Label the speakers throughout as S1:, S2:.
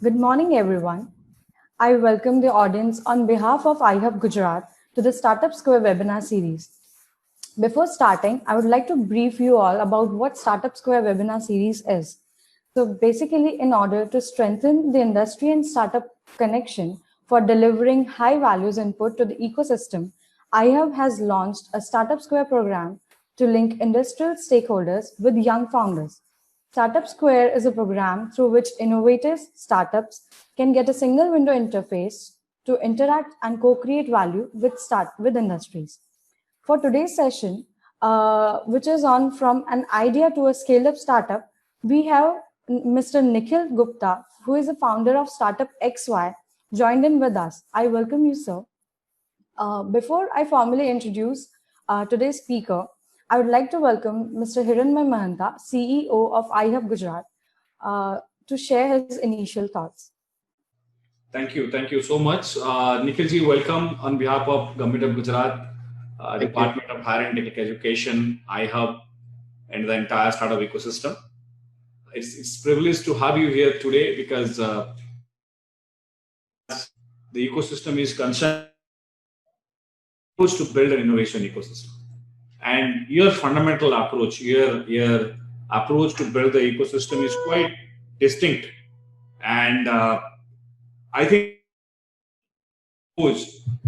S1: Good morning, everyone. I welcome the audience on behalf of iHub Gujarat to the Startup Square webinar series. Before starting, I would like to brief you all about what Startup Square webinar series is. So basically, in order to strengthen the industry and startup connection for delivering high values input to the ecosystem, iHub has launched a Startup Square program to link industrial stakeholders with young founders. Startup Square is a program through which innovators, startups can get a single window interface to interact and co-create value with industries. For today's session, which is on from an idea to a scaled-up startup, we have Mr. Nikhil Gupta, who is the founder of Startup XY, joined in with us. I welcome you, sir. Before I formally introduce today's speaker, I would like to welcome Mr. Hiranmay Mahanta, CEO of iHub Gujarat, to share his initial thoughts.
S2: Thank you. Thank you so much. Nikhilji, welcome on behalf of Government of Gujarat, Department of Higher and Technical Education, iHub, and the entire startup ecosystem. It's a privilege to have you here today because the ecosystem is concerned to build an innovation ecosystem. And your fundamental approach, your approach to build the ecosystem is quite distinct. And I think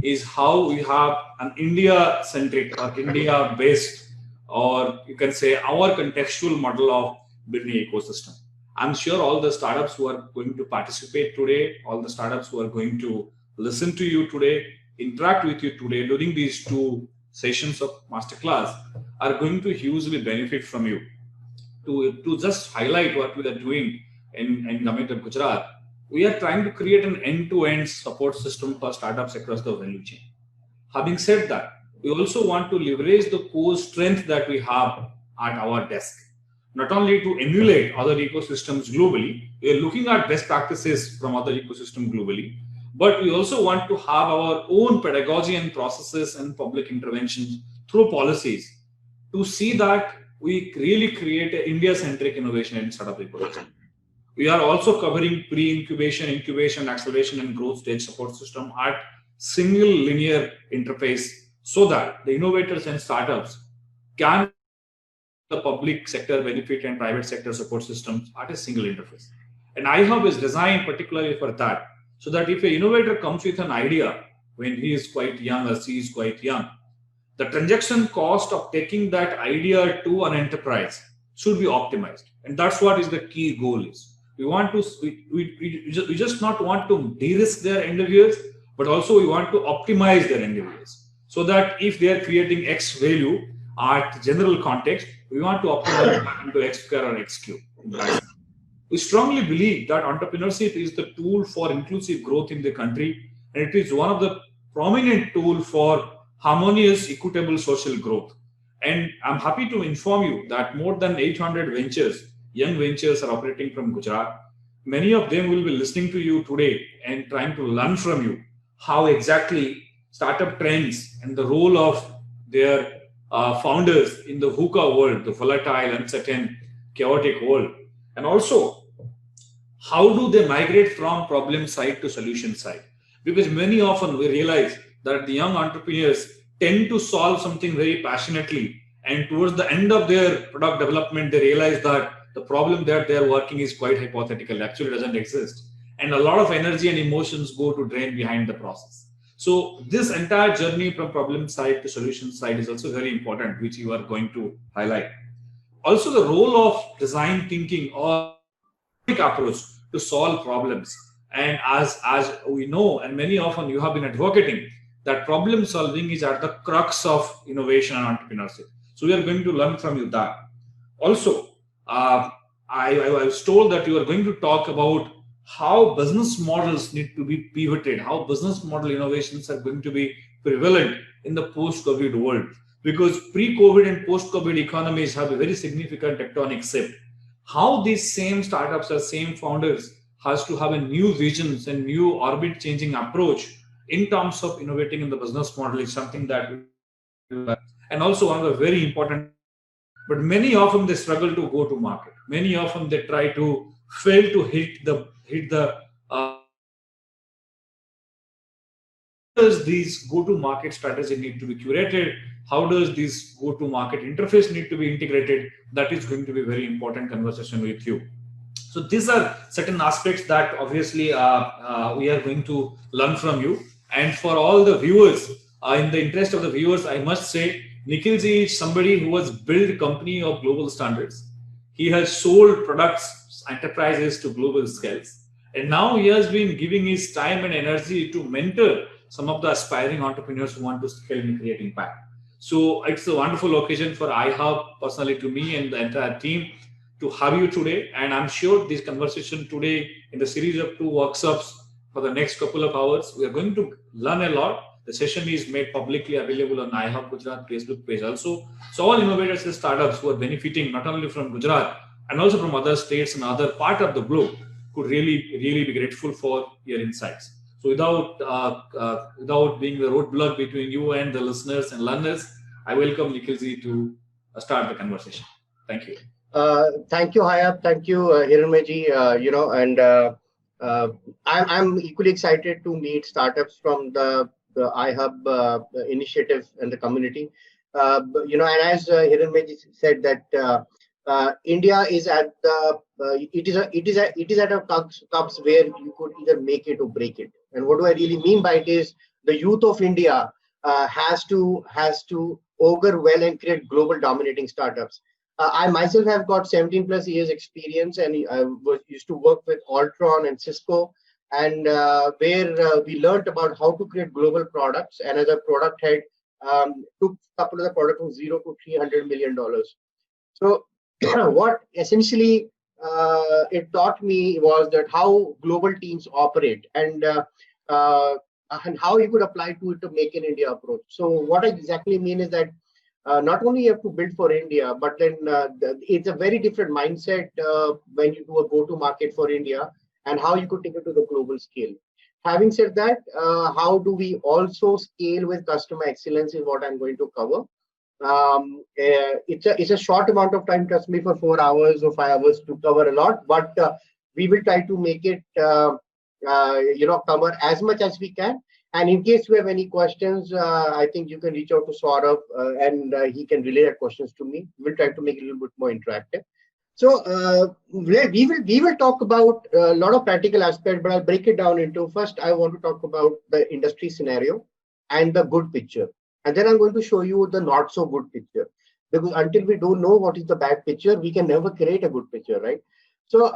S2: is how we have an India-centric or India-based, or you can say our contextual model of building an ecosystem. I'm sure all the startups who are going to participate today, all the startups who are going to listen to you today, interact with you today during these two sessions of masterclass are going to hugely benefit from you. To just highlight what we are doing in Government of Gujarat, we are trying to create an end-to-end support system for startups across the value chain. Having said that, we also want to leverage the core strength that we have at our desk. Not only to emulate other ecosystems globally, we are looking at best practices from other ecosystems globally, but we also want to have our own pedagogy and processes and public interventions through policies to see that we really create an India-centric innovation and startup ecosystem. We are also covering pre-incubation, incubation, acceleration, and growth stage support system at single linear interface so that the innovators and startups can the public sector benefit and private sector support systems at a single interface. And iHub is designed particularly for that, so that if an innovator comes with an idea when he is quite young or she is quite young, the transaction cost of taking that idea to an enterprise should be optimized. And that's what is the key goal is. We want to, we just not want to de-risk their endeavors, but also we want to optimize their endeavors. So that if they are creating X value at general context, we want to optimize that into X square or X cube. We strongly believe that entrepreneurship is the tool for inclusive growth in the country, and it is one of the prominent tools for harmonious, equitable social growth. And I'm happy to inform you that more than 800 ventures, young ventures are operating from Gujarat. Many of them will be listening to you today and trying to learn from you how exactly startup trends and the role of their founders in the VUCA world, the volatile, uncertain, chaotic world. And also, how do they migrate from problem side to solution side? Because many often we realize that the young entrepreneurs tend to solve something very passionately, and towards the end of their product development, they realize that the problem that they're working is quite hypothetical, actually doesn't exist. And a lot of energy and emotions go to drain behind the process. So this entire journey from problem side to solution side is also very important, which you are going to highlight. Also, the role of design thinking or approach to solve problems. And as we know, and many often you have been advocating, that problem solving is at the crux of innovation and entrepreneurship. So we are going to learn from you that. Also, I was told that you are going to talk about how business models need to be pivoted, how business model innovations are going to be prevalent in the post-COVID world. Because pre-COVID and post-COVID economies have a very significant tectonic shift. How these same startups or same founders has to have a new visions and new orbit-changing approach in terms of innovating in the business model is something that, and also one of the very important, but many of them they struggle to go to market. Many of them they try to fail to hit the does this go-to-market strategy need to be curated? How does this go-to-market interface need to be integrated? That is going to be very important conversation with you. So these are certain aspects that obviously we are going to learn from you. And for all the viewers, in the interest of the viewers, I must say, Nikhilji is somebody who has built a company of global standards. He has sold products, enterprises to global scales. And now he has been giving his time and energy to mentor some of the aspiring entrepreneurs who want to scale and create impact. So it's a wonderful occasion for iHub, personally to me and the entire team, to have you today. And I'm sure this conversation today in the series of 2 workshops for the next couple of hours, we are going to learn a lot. The session is made publicly available on iHub Gujarat Facebook page also. So all innovators and startups who are benefiting not only from Gujarat and also from other states and other part of the globe could really be grateful for your insights. So without being the roadblock between you and the listeners and learners, I welcome Nikhilji to start the conversation. Thank you.
S3: Thank you, Hayab. Thank you, Hiranmaji. I'm equally excited to meet startups from the iHub initiative and the community. And as Hiranmaji said that India is at the it is at a cusp where you could either make it or break it. And what do I really mean by it is the youth of India has to augur well and create global dominating startups. I myself have got 17 plus years experience, and I used to work with Altron and Cisco, and where we learned about how to create global products. And as a product head, took a couple of the product from $0 to $300 million. So what essentially it taught me was that how global teams operate and how you could apply to it to make an India approach. So what I exactly mean is that not only you have to build for India, but then it's a very different mindset when you do a go-to-market for India and how you could take it to the global scale. Having said that, how do we also scale with customer excellence is what I'm going to cover. It's a short amount of time, trust me, for 4 hours or 5 hours to cover a lot, but we will try to make it cover as much as we can. And in case you have any questions, I think you can reach out to Saurabh and he can relay your questions to me. We'll try to make it a little bit more interactive. So we will talk about a lot of practical aspects, but I'll break it down into, first I want to talk about the industry scenario and the good picture. And then I'm going to show you the not so good picture. Because until we don't know what is the bad picture, we can never create a good picture, right? So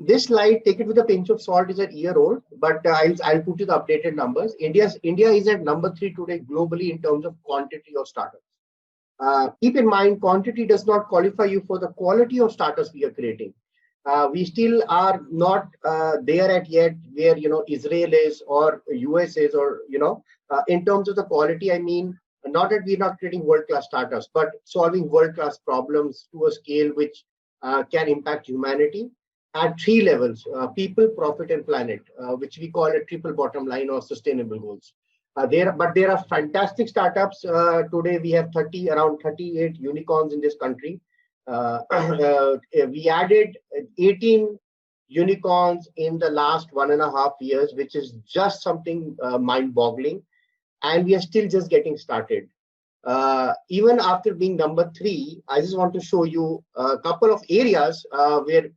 S3: this slide, take it with a pinch of salt, is a year old, but I'll put you the updated numbers. India is at number 3 today globally in terms of quantity of startups. Keep in mind, quantity does not qualify you for the quality of startups we are creating. We still are not there at yet where Israel is or US is, or in terms of the quality. I mean, not that we're not creating world-class startups, but solving world-class problems to a scale which can impact humanity at 3 levels: people, profit, and planet, which we call a triple bottom line or sustainable goals. There are fantastic startups. Today we have around 38 unicorns in this country. We added 18 unicorns in the last 1.5 years, which is just something mind-boggling. And we are still just getting started. Even after being number 3, I just want to show you a couple of areas where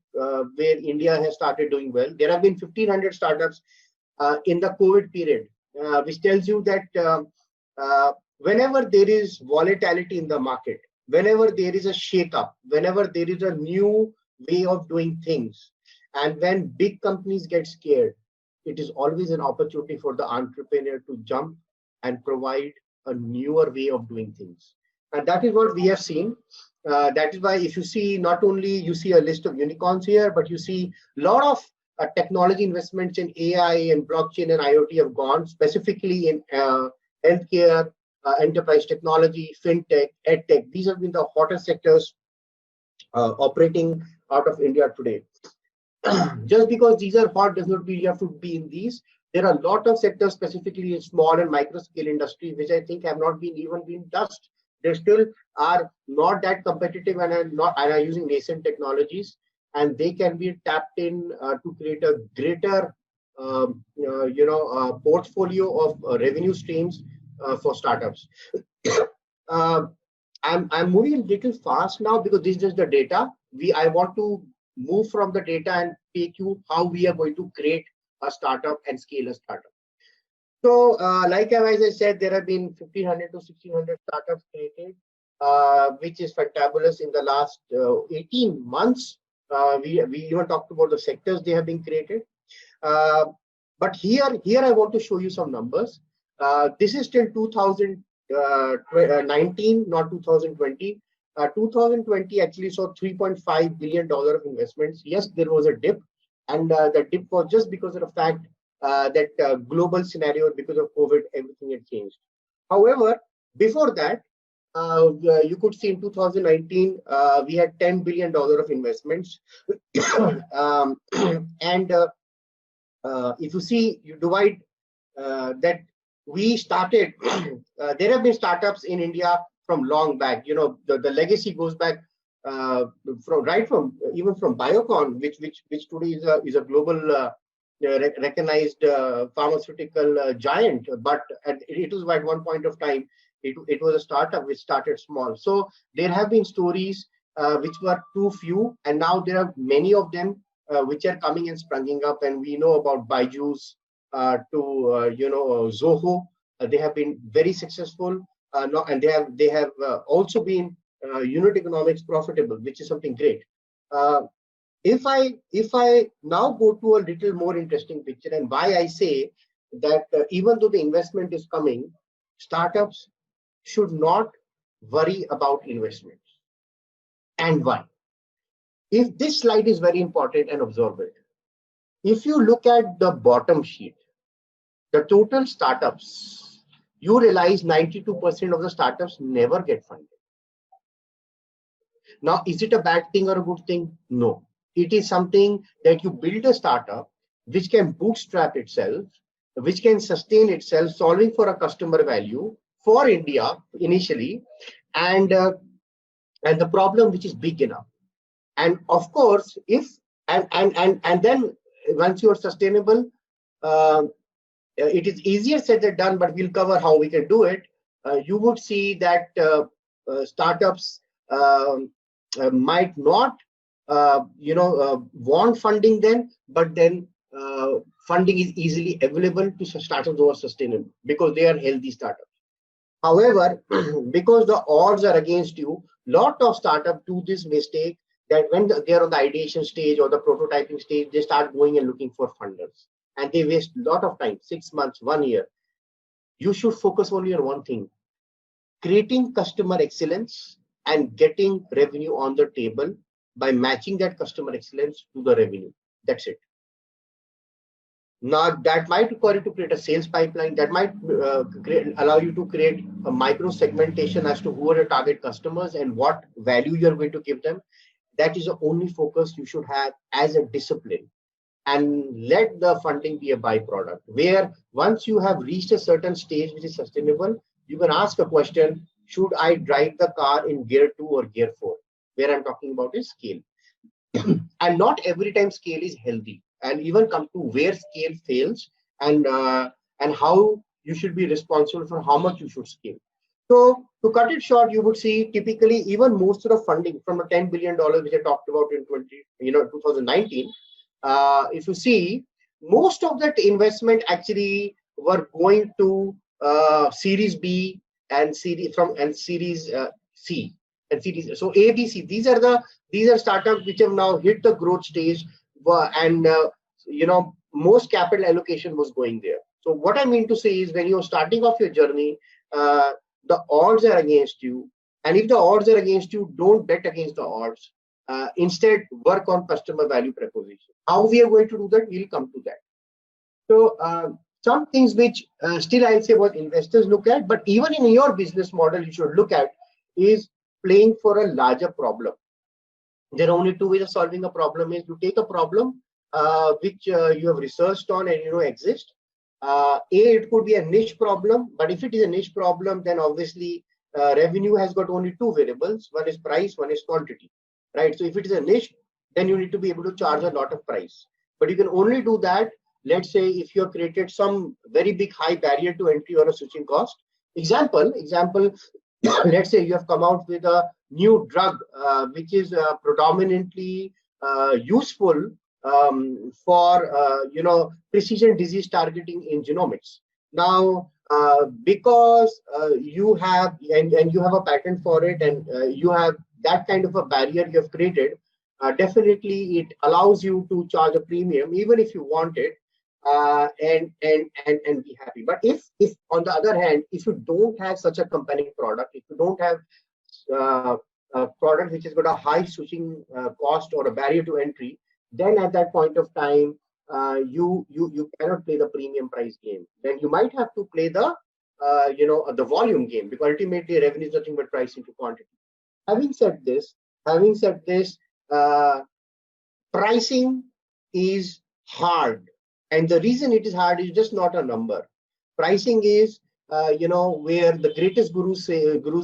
S3: India has started doing well. There have been 1,500 startups in the COVID period, which tells you that whenever there is volatility in the market, whenever there is a shake-up, whenever there is a new way of doing things, and when big companies get scared, it is always an opportunity for the entrepreneur to jump and provide a newer way of doing things. And that is what we have seen. That is why if you see, not only you see a list of unicorns here, but you see a lot of technology investments in AI and blockchain and IoT have gone, specifically in healthcare, enterprise technology, fintech, edtech. These have been the hottest sectors operating out of India today. Just because these are hot does not mean you have to be in these. There are a lot of sectors, specifically in small and micro scale industry, which I think have not even been touched. They still are not that competitive and are using nascent technologies, and they can be tapped in to create a greater portfolio of revenue streams for startups. uh, I'm moving a little fast now because this is just the data. I want to move from the data and take you how we are going to create a startup and scale a startup. So, like as I said, there have been 1,500 to 1,600 startups created, which is fantabulous in the last 18 months. We even talked about the sectors they have been created. But here I want to show you some numbers. This is till 2019, not 2020. 2020 actually saw $3.5 billion of investments. Yes, there was a dip, and the dip was just because of the fact that global scenario, because of COVID, everything had changed. However, before that, you could see in 2019 we had $10 billion of investments, and if you see, you divide that we started. There have been startups in India from long back. You know, the legacy goes back from even from Biocon, which today is a global recognized pharmaceutical giant. But it was at one point of time it was a startup which started small. So there have been stories which were too few, and now there are many of them which are coming and springing up. And we know about Byju's to Zoho. They have been very successful, and they have also been unit economics profitable, which is something great. If I now go to a little more interesting picture, and why I say that even though the investment is coming, startups should not worry about investments. And why? If this slide is very important and observe it. If you look at the bottom sheet, the total startups, you realize 92% of the startups never get funded. Now, is it a bad thing or a good thing? No. It is something that you build a startup which can bootstrap itself, which can sustain itself, solving for a customer value for India initially, and the problem which is big enough. And of course, if and then once you are sustainable, it is easier said than done, but we'll cover how we can do it. You would see that startups might not want funding then, but then funding is easily available to startups who are sustainable because they are healthy startups. However, because the odds are against you, lot of startups do this mistake that when they're on the ideation stage or the prototyping stage, they start going and looking for funders, and they waste a lot of time, 6 months, 1 year. You should focus only on one thing: creating customer excellence and getting revenue on the table by matching that customer excellence to the revenue. That's it. Now, that might require you to create a sales pipeline. That might allow you to create a micro segmentation as to who are your target customers and what value you're going to give them. That is the only focus you should have as a discipline. And let the funding be a byproduct, where once you have reached a certain stage which is sustainable, you can ask a question: should I drive the car in gear 2 or gear 4? Where I'm talking about is scale. And not every time scale is healthy. And even come to where scale fails, and how you should be responsible for how much you should scale. So to cut it short, you would see typically even most of the funding from the $10 billion which I talked about in 2019. If you see, most of that investment actually were going to Series B and Series C and Series. So A, B, C. These are startups which have now hit the growth stage, and most capital allocation was going there. So what I mean to say is, when you're starting off your journey, the odds are against you, and if the odds are against you, don't bet against the odds. Instead, work on customer value proposition. How we are going to do that, we'll come to that. So some things which still I'll say what investors look at, but even in your business model, you should look at is playing for a larger problem. There are only two ways of solving a problem: is you take a problem which you have researched on and exist. It could be a niche problem, but if it is a niche problem, then obviously revenue has got only two variables: one is price, one is quantity, right? So if it is a niche, then you need to be able to charge a lot of price, but you can only do that let's say if you have created some very big high barrier to entry or a switching cost. Example, let's say you have come out with a new drug which is predominantly useful for precision disease targeting in genomics. Now, because you have and you have a patent for it, and you have that kind of a barrier you have created, definitely it allows you to charge a premium even if you want it, and be happy. But if on the other hand, if you don't have such a compelling product, if you don't have a product which has got a high switching cost or a barrier to entry, then at that point of time, you cannot play the premium price game. Then you might have to play the the volume game, because ultimately revenue is nothing but price into quantity. Having said this, pricing is hard, and the reason it is hard is just not a number. Pricing is where the greatest gurus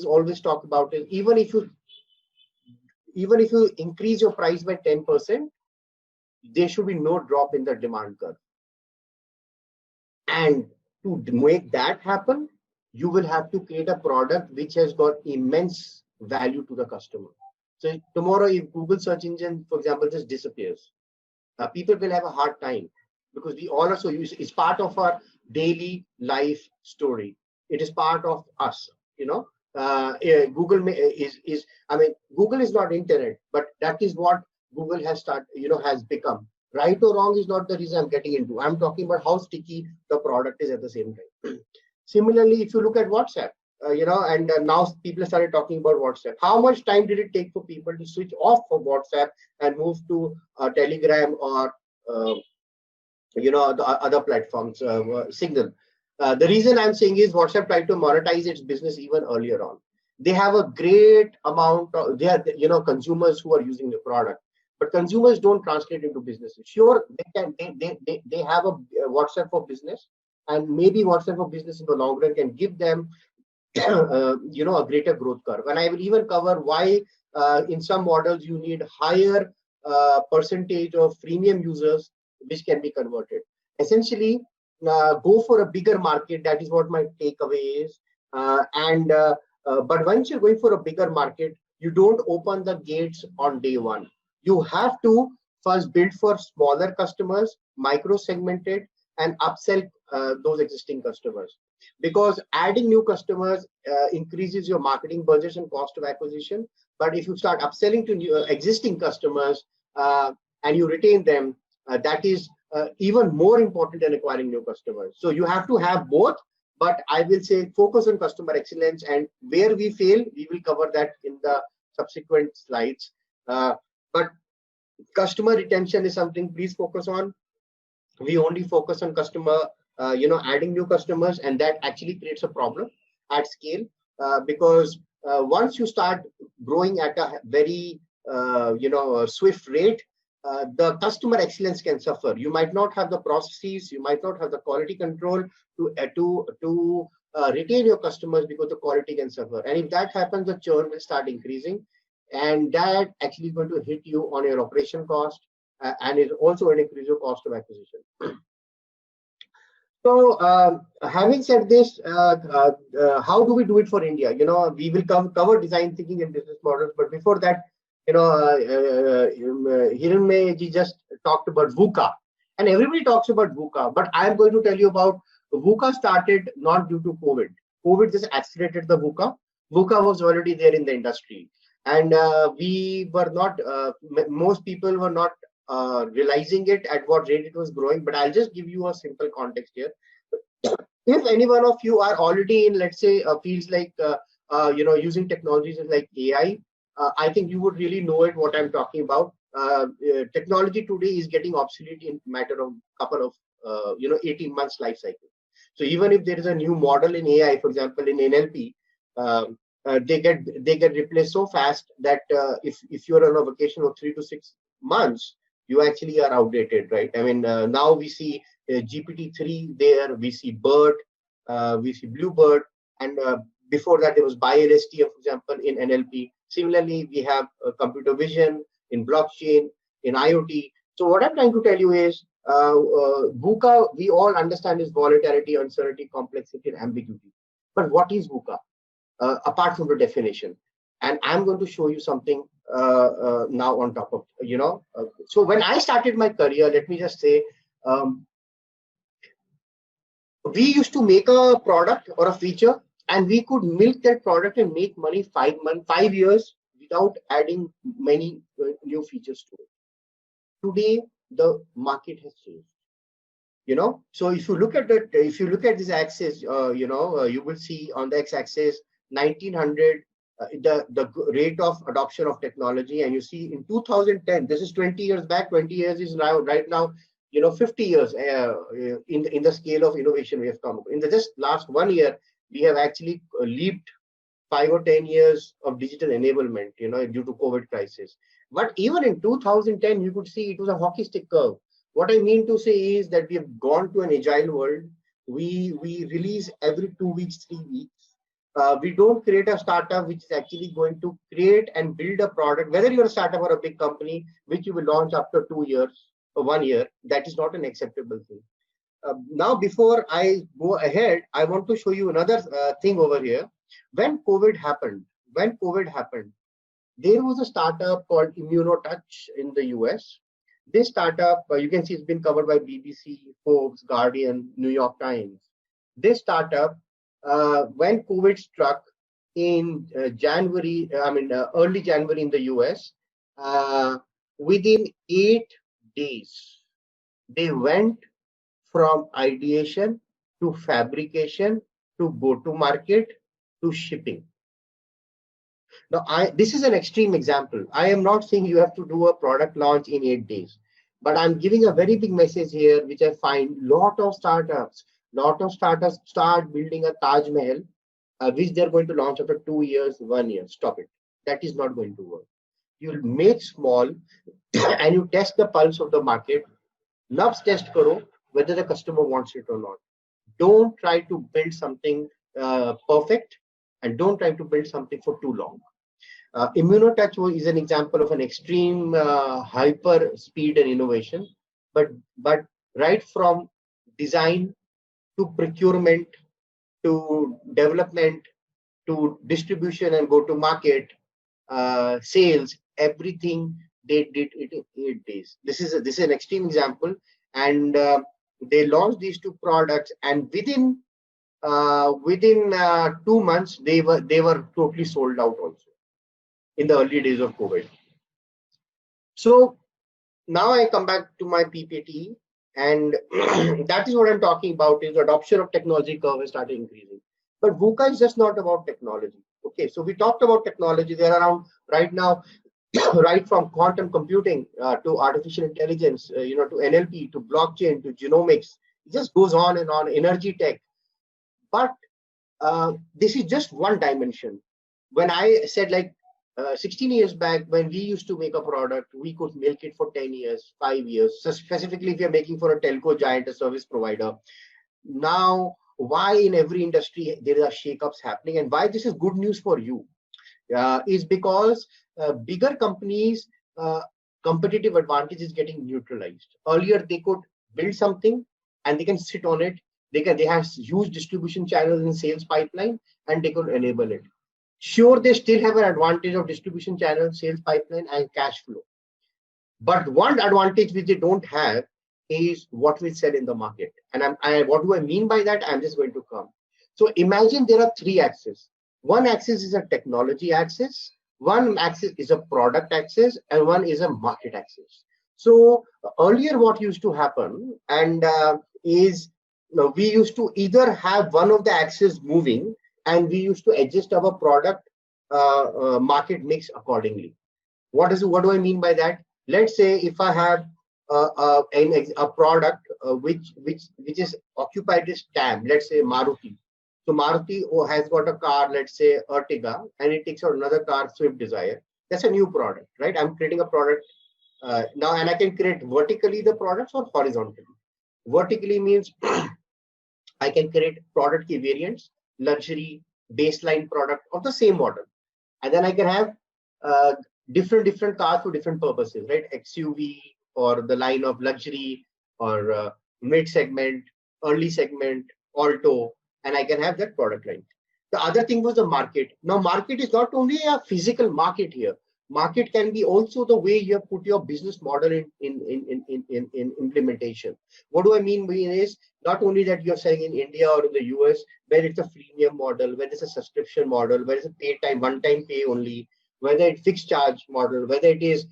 S3: always talk about is, even if you increase your price by 10%, there should be no drop in the demand curve. And to make that happen, you will have to create a product which has got immense value to the customer. So tomorrow, if Google search engine, for example, just disappears, people will have a hard time, because we all also use it's part of our daily life story. It is part of us. Google Google is not internet, but that is what Google has become. Right or wrong is not the reason I'm getting into. I'm talking about how sticky the product is at the same time. Similarly, if you look at WhatsApp, now people started talking about WhatsApp. How much time did it take for people to switch off from WhatsApp and move to Telegram or the other platforms, Signal? The reason I'm saying is WhatsApp tried to monetize its business even earlier on. They have a great amount of consumers who are using the product, but consumers don't translate into businesses. Sure, they have a WhatsApp for business, and maybe WhatsApp for business in the long run can give them a greater growth curve. And I will even cover why in some models you need higher percentage of freemium users which can be converted. Essentially, go for a bigger market. That is what my takeaway is. But once you're going for a bigger market, you don't open the gates on day one. You have to first build for smaller customers, micro-segmented, and upsell those existing customers. Because adding new customers increases your marketing budgets and cost of acquisition. But if you start upselling to new, existing customers and you retain them, that is even more important than acquiring new customers. So you have to have both. But I will say focus on customer excellence, and where we fail, we will cover that in the subsequent slides. But customer retention is something please focus on. We only focus on customer, adding new customers, and that actually creates a problem at scale, because once you start growing at a very, swift rate, the customer excellence can suffer. You might not have the processes, you might not have the quality control to retain your customers, because the quality can suffer. And if that happens, the churn will start increasing, and that actually is going to hit you on your operation cost, and is also going to increase your cost of acquisition. So, having said this, how do we do it for India? We will cover design thinking and business models, but before that, Hiranmay ji just talked about VUCA, and everybody talks about VUCA, but I am going to tell you about VUCA started not due to COVID. COVID just accelerated the VUCA. VUCA was already there in the industry, and we were not, most people were not realizing it at what rate it was growing. But I'll just give you a simple context here. If any one of you are already in, let's say, fields like using technologies like AI, I think you would really know it what I'm talking about. Technology today is getting obsolete in matter of couple of 18 months life cycle. So even if there is a new model in AI, for example, in NLP, they get replaced so fast that if you're on a vacation of 3 to 6 months, you actually are outdated, right? I mean, now we see GPT-3 there, we see BERT, we see Bluebird, and before that there was BioLSTM, for example, in NLP. Similarly, we have computer vision in blockchain, in IoT. So what I'm trying to tell you is VUCA, we all understand, is volatility, uncertainty, complexity, and ambiguity. But what is VUCA? Apart from the definition? And I'm going to show you something now on top of, so when I started my career, let me just say, we used to make a product or a feature, and we could milk that product and make money 5 years without adding many new features to it. Today, the market has changed. So if you look at this axis, you will see on the x-axis 1900, the rate of adoption of technology, and you see in 2010, this is 20 years back. 20 years is now, right now, 50 years in the scale of innovation we have come. In the just last 1 year, we have actually leaped 5 or 10 years of digital enablement, due to COVID crisis. But even in 2010, you could see it was a hockey stick curve. What I mean to say is that we have gone to an agile world. We release every 2 weeks, 3 weeks. We don't create a startup which is actually going to create and build a product, whether you're a startup or a big company, which you will launch after 2 years or 1 year. That is not an acceptable thing. Now, before I go ahead, I want to show you another thing over here. When COVID happened, there was a startup called ImmunoTouch in the US. This startup, you can see it's been covered by BBC, Forbes, Guardian, New York Times. This startup, when COVID struck in early January in the US, within 8 days, they went from ideation to fabrication to go-to-market to shipping. Now, this is an extreme example. I am not saying you have to do a product launch in 8 days, but I'm giving a very big message here, which I find lot of startups start building a Taj Mahal, which they're going to launch after 2 years, 1 year. Stop it. That is not going to work. You'll make small and you test the pulse of the market. Nubs test karo, whether the customer wants it or not. Don't try to build something perfect, and don't try to build something for too long. ImmunoTouch is an example of an extreme hyper speed and innovation, but right from design to procurement to development to distribution and go to market, sales, everything they did it in 8 days. This is an extreme example, and they launched these 2 products, and within 2 months they were totally sold out also in the early days of COVID. So now I come back to my PPT, and that is what I'm talking about, is adoption of technology curve has started increasing. But VUCA is just not about technology. Okay, so we talked about technology. There are around right now, right from quantum computing to artificial intelligence, to NLP, to blockchain, to genomics. It just goes on and on, energy tech. But this is just one dimension. When I said, like, 16 years back, when we used to make a product, we could milk it for 10 years, 5 years. So specifically, if you're making for a telco giant, a service provider. Now, why in every industry there are shakeups happening, and why this is good news for you is because bigger companies' competitive advantage is getting neutralized. Earlier, they could build something and they can sit on it. They have huge distribution channels and sales pipeline, and they could enable it. Sure, they still have an advantage of distribution channel, sales pipeline, and cash flow. But one advantage which they don't have is what we sell in the market. And what do I mean by that? I'm just going to come. So imagine there are 3 axes. One axis is a technology axis, one axis is a product axis, and one is a market axis. So earlier, what used to happen is we used to either have one of the axes moving, and we used to adjust our product market mix accordingly. What do I mean by that? Let's say if I have a product which is occupied this TAM, let's say Maruti. So Maruti has got a car, let's say Ertiga, and it takes out another car, Swift Desire. That's a new product, right? I'm creating a product now, and I can create vertically the products or horizontally. Vertically means I can create product key variants, luxury, baseline product of the same model, and then I can have different cars for different purposes, right? XUV or the line of luxury or mid segment, early segment, alto, and I can have that product line. The other thing was the market. Now, market is not only a physical market here. Market can be also the way you have put your business model in implementation. What do I mean by is not only that you're selling in India or in the US, where it's a freemium model, where it's a subscription model, where it's a pay time, one-time pay only, whether it's fixed charge model, whether it is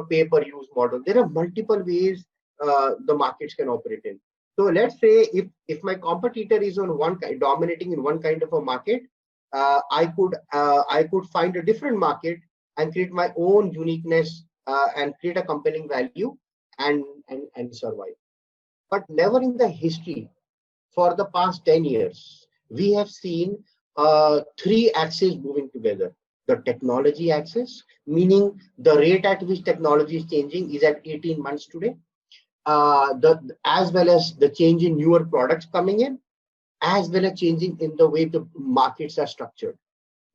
S3: pay per use model. There are multiple ways the markets can operate in. So let's say if my competitor is on one kind, dominating in one kind of a market, I could find a different market and create my own uniqueness and create a compelling value and survive. But never in the history for the past 10 years, we have seen three axes moving together. The technology axis, meaning the rate at which technology is changing is at 18 months today. As well as the change in newer products coming in, as well as changing in the way the markets are structured.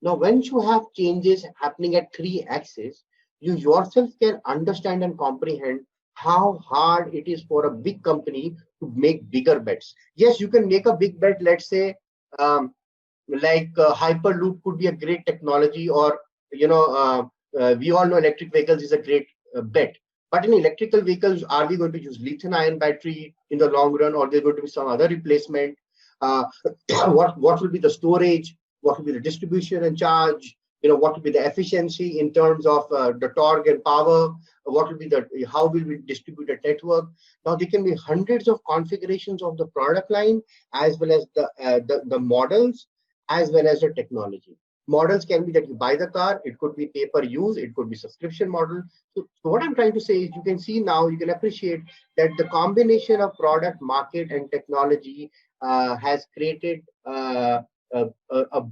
S3: Now, once you have changes happening at three axes, you yourself can understand and comprehend how hard it is for a big company to make bigger bets. Yes, you can make a big bet, let's say, Hyperloop could be a great technology, or we all know electric vehicles is a great bet. But in electrical vehicles, are we going to use lithium-ion battery in the long run, or there going to be some other replacement? What will be the storage? What will be the distribution and charge? What will be the efficiency in terms of the torque and power? What will be how will we distribute the network? Now, there can be hundreds of configurations of the product line, as well as the models, as well as the technology. Models can be that you buy the car, it could be pay per use, it could be subscription model. So what I'm trying to say is you can see now, you can appreciate that the combination of product, market, and technology has created a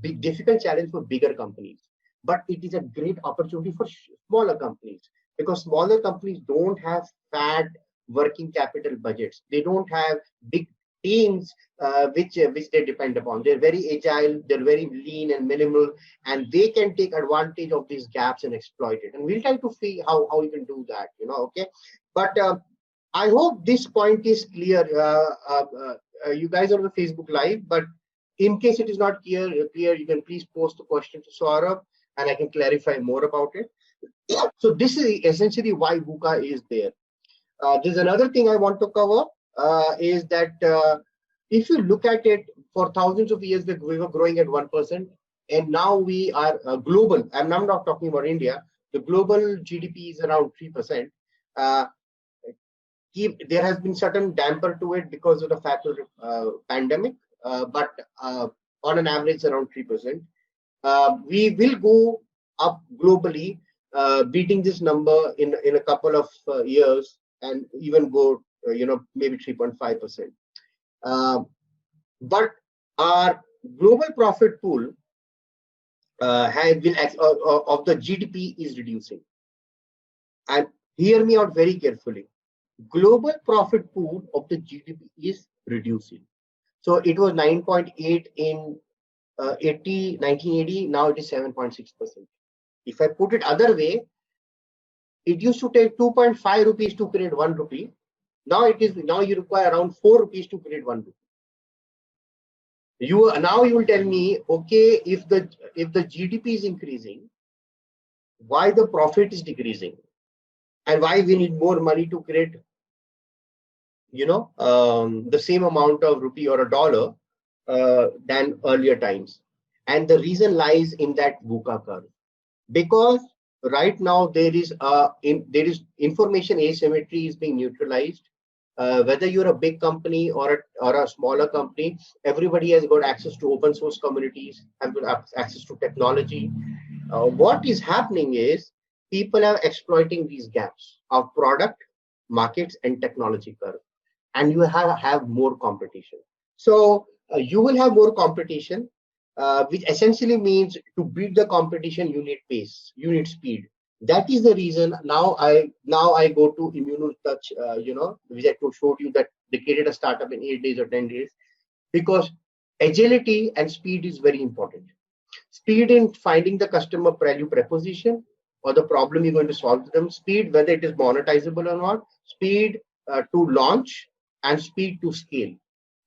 S3: big difficult challenge for bigger companies. But it is a great opportunity for smaller companies, because smaller companies don't have fat working capital budgets. They don't have big teams which they depend upon. They're very agile, they're very lean and minimal, and they can take advantage of these gaps and exploit it. And we'll try to see how we can do that, okay? But I hope this point is clear. You guys are on the Facebook Live, but in case it is not clear, you can please post a question to Saurabh, and I can clarify more about it. So this is essentially why VUCA is there. There's another thing I want to cover, is that if you look at it, for thousands of years, we were growing at 1%, and now we are global. I'm not talking about India. The global GDP is around 3%. There has been certain damper to it because of the factor of pandemic, but on an average, around 3%. We will go up globally, beating this number in a couple of years, and even go, maybe 3.5%. But our global profit pool of the GDP is reducing. And hear me out very carefully. Global profit pool of the GDP is reducing. So it was 9.8 in 1980. Now it is 7.6%. If I put it other way, it used to take 2.5 rupees to create 1 rupee. Now you require around 4 rupees to create 1 rupee. Now you will tell me, okay, if the GDP is increasing, why the profit is decreasing, and why we need more money to create, the same amount of rupee or a dollar than earlier times. And the reason lies in that VUCA curve, because right now there is information asymmetry is being neutralized. Whether you're a big company or a smaller company, everybody has got access to open source communities, have got access to technology. What is happening is people are exploiting these gaps of product, markets, and technology curve, and you have more competition. So you will have more competition, which essentially means to beat the competition, you need pace, you need speed. That is the reason now I go to ImmunoTouch, which I showed you, that they created a startup in 8 days or 10 days, because agility and speed is very important. Speed in finding the customer value proposition or the problem you're going to solve to them. Speed, whether it is monetizable or not. Speed to launch, and speed to scale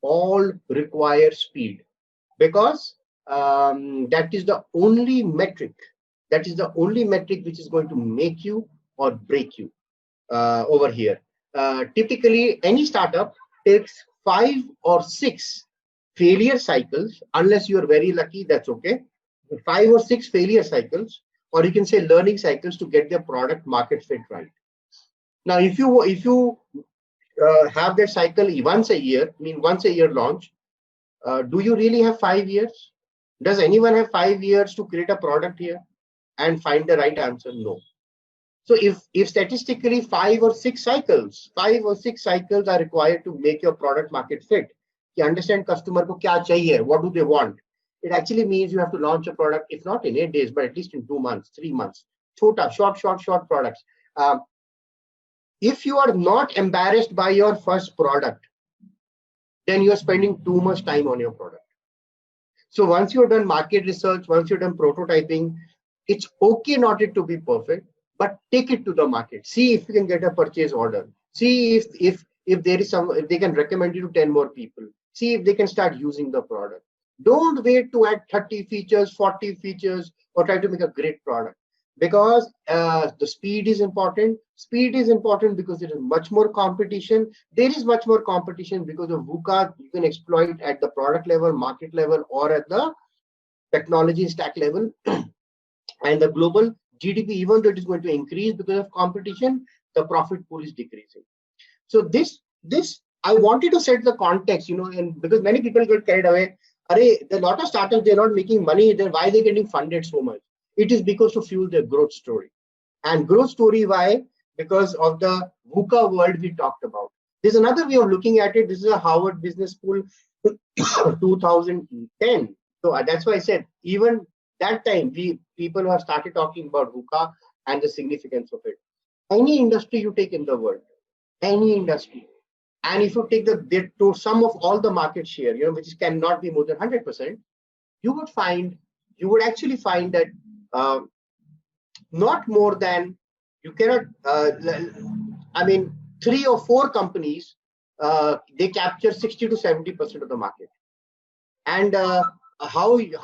S3: all require speed, because that is the only metric. That is the only metric which is going to make you or break you over here. Typically, any startup takes 5 or 6 failure cycles, unless you are very lucky, that's okay. 5 or 6 failure cycles, or you can say learning cycles, to get their product market fit right. Now, if you have that cycle once a year, once a year launch, do you really have 5 years? Does anyone have 5 years to create a product here and find the right answer? No. So if statistically 5 or 6 cycles are required to make your product market fit, you understand customer ko kya chahiye, what do they want, it actually means you have to launch a product, if not in 8 days, but at least in 2 months, 3 months. Short products. If you are not embarrassed by your first product, then you are spending too much time on your product. So once you've done market research, once you've done prototyping, it's okay not it to be perfect, but take it to the market. See if you can get a purchase order. See if there is if they can recommend you to 10 more people. See if they can start using the product. Don't wait to add 30 features, 40 features, or try to make a great product. Because the speed is important. Speed is important because there is much more competition. There is much more competition because of VUCA. You can exploit at the product level, market level, or at the technology stack level. And the global GDP, even though it is going to increase because of competition, the profit pool is decreasing. So this I wanted to set the context, and because many people get carried away. There are a lot of startups, they're not making money, then why are they getting funded so much? It is because to fuel their growth story. And growth story, why? Because of the VUCA world we talked about. There's another way of looking at it. This is a Harvard Business School 2010. So that's why I said, even that time, people have started talking about VUCA and the significance of it. Any industry you take in the world, any industry, and if you take the sum of all the market share, which cannot be more than 100%, you would actually find that not more than, you cannot, 3 or 4 companies, they capture 60 to 70% of the market. And how you,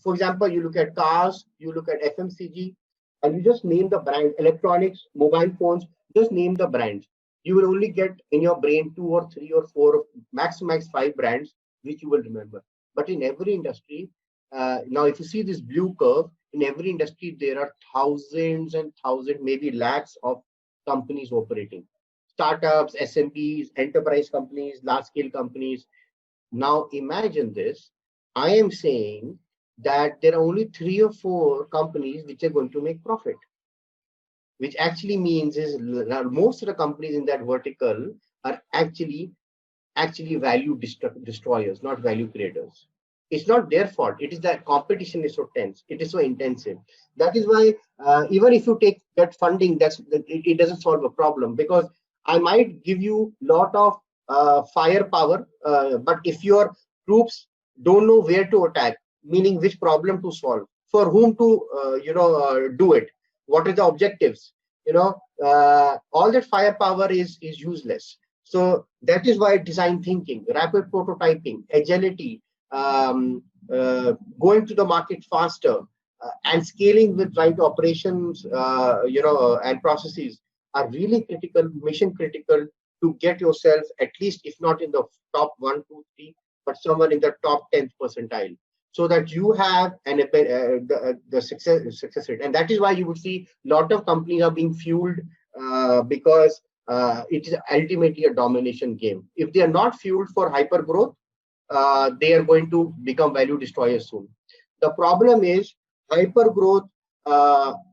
S3: for example, you look at cars, you look at FMCG, and you just name the brand, electronics, mobile phones, just name the brands. You will only get in your brain 2 or 3 or 4, max 5 brands, which you will remember. But in every industry, now if you see this blue curve, in every industry, there are thousands and thousands, maybe lakhs of companies operating. Startups, SMBs, enterprise companies, large-scale companies. Now imagine this. I am saying that there are only 3 or 4 companies which are going to make profit. Which actually means is most of the companies in that vertical are actually value destroyers, not value creators. It's not their fault. It is that competition is so tense. It is so intensive. That is why even if you take that funding, it doesn't solve a problem, because I might give you a lot of firepower, but if your troops don't know where to attack, meaning which problem to solve, for whom to do it, what are the objectives, all that firepower is useless. So that is why design thinking, rapid prototyping, agility, going to the market faster, and scaling with right operations, and processes are really critical, mission critical, to get yourself at least, if not in the top 1, 2, 3, but somewhere in the top 10th percentile, so that you have the success rate. And that is why you would see a lot of companies are being fueled, because it is ultimately a domination game. If they are not fueled for hyper growth, they are going to become value destroyers soon. The problem is hyper growth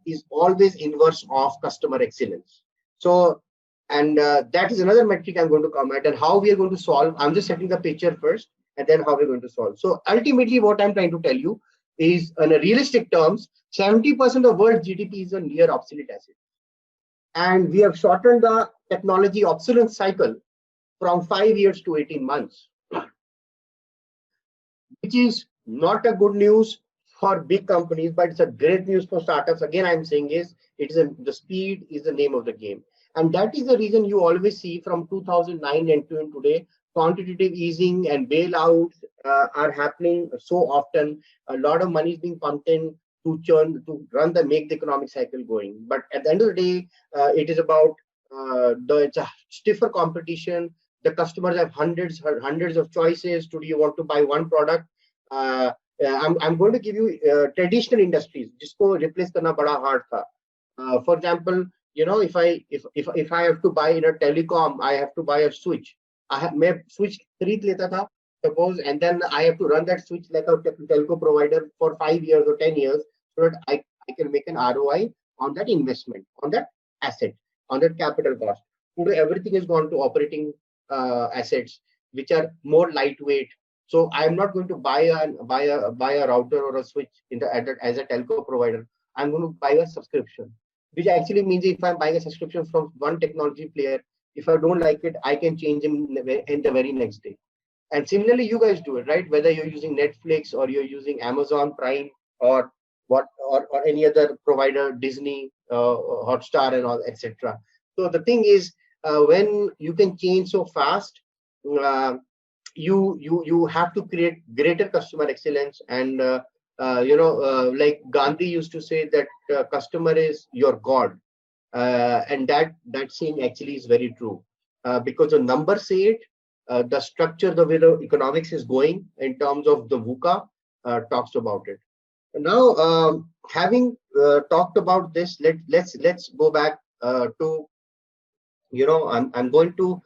S3: is always inverse of customer excellence. So, and that is another metric I'm going to come at, and how we are going to solve. I'm just setting the picture first, and then how we're going to solve. So ultimately, what I'm trying to tell you is, in a realistic terms, 70% of world GDP is a near obsolete asset. And we have shortened the technology obsolescence cycle from 5 years to 18 months, which is not a good news for big companies, but it's a great news for startups. Again, I'm saying is, the speed is the name of the game. And that is the reason you always see from 2009 and to today, quantitative easing and bailouts are happening so often. A lot of money is being pumped in to make the economic cycle going. But at the end of the day, it is about it's a stiffer competition. The customers have hundreds of choices. Today, you want to buy one product. I'm going to give you traditional industries जिसको replace करना बड़ा hard था. For example, if I have to buy in a telecom, I have to buy a switch. मैं switch खरीद लेता था, suppose, and then I have to run that switch like a telco provider for 5 years or 10 years, so that I can make an ROI on that investment, on that asset, on that capital cost. Today, everything is gone to operating assets, which are more lightweight. So I'm not going to buy a router or a switch as a telco provider. I'm going to buy a subscription, which actually means if I'm buying a subscription from one technology player, if I don't like it, I can change them in the very next day. And similarly, you guys do it, right? Whether you're using Netflix or you're using Amazon Prime or any other provider, Disney, Hotstar, and all, etc. So the thing is, when you can change so fast, you have to create greater customer excellence. And like Gandhi used to say that customer is your god, and that saying actually is very true, because the numbers say it. The structure, the way the economics is going in terms of the VUCA talks about it. Now, having talked about this, let's go back to I'm going to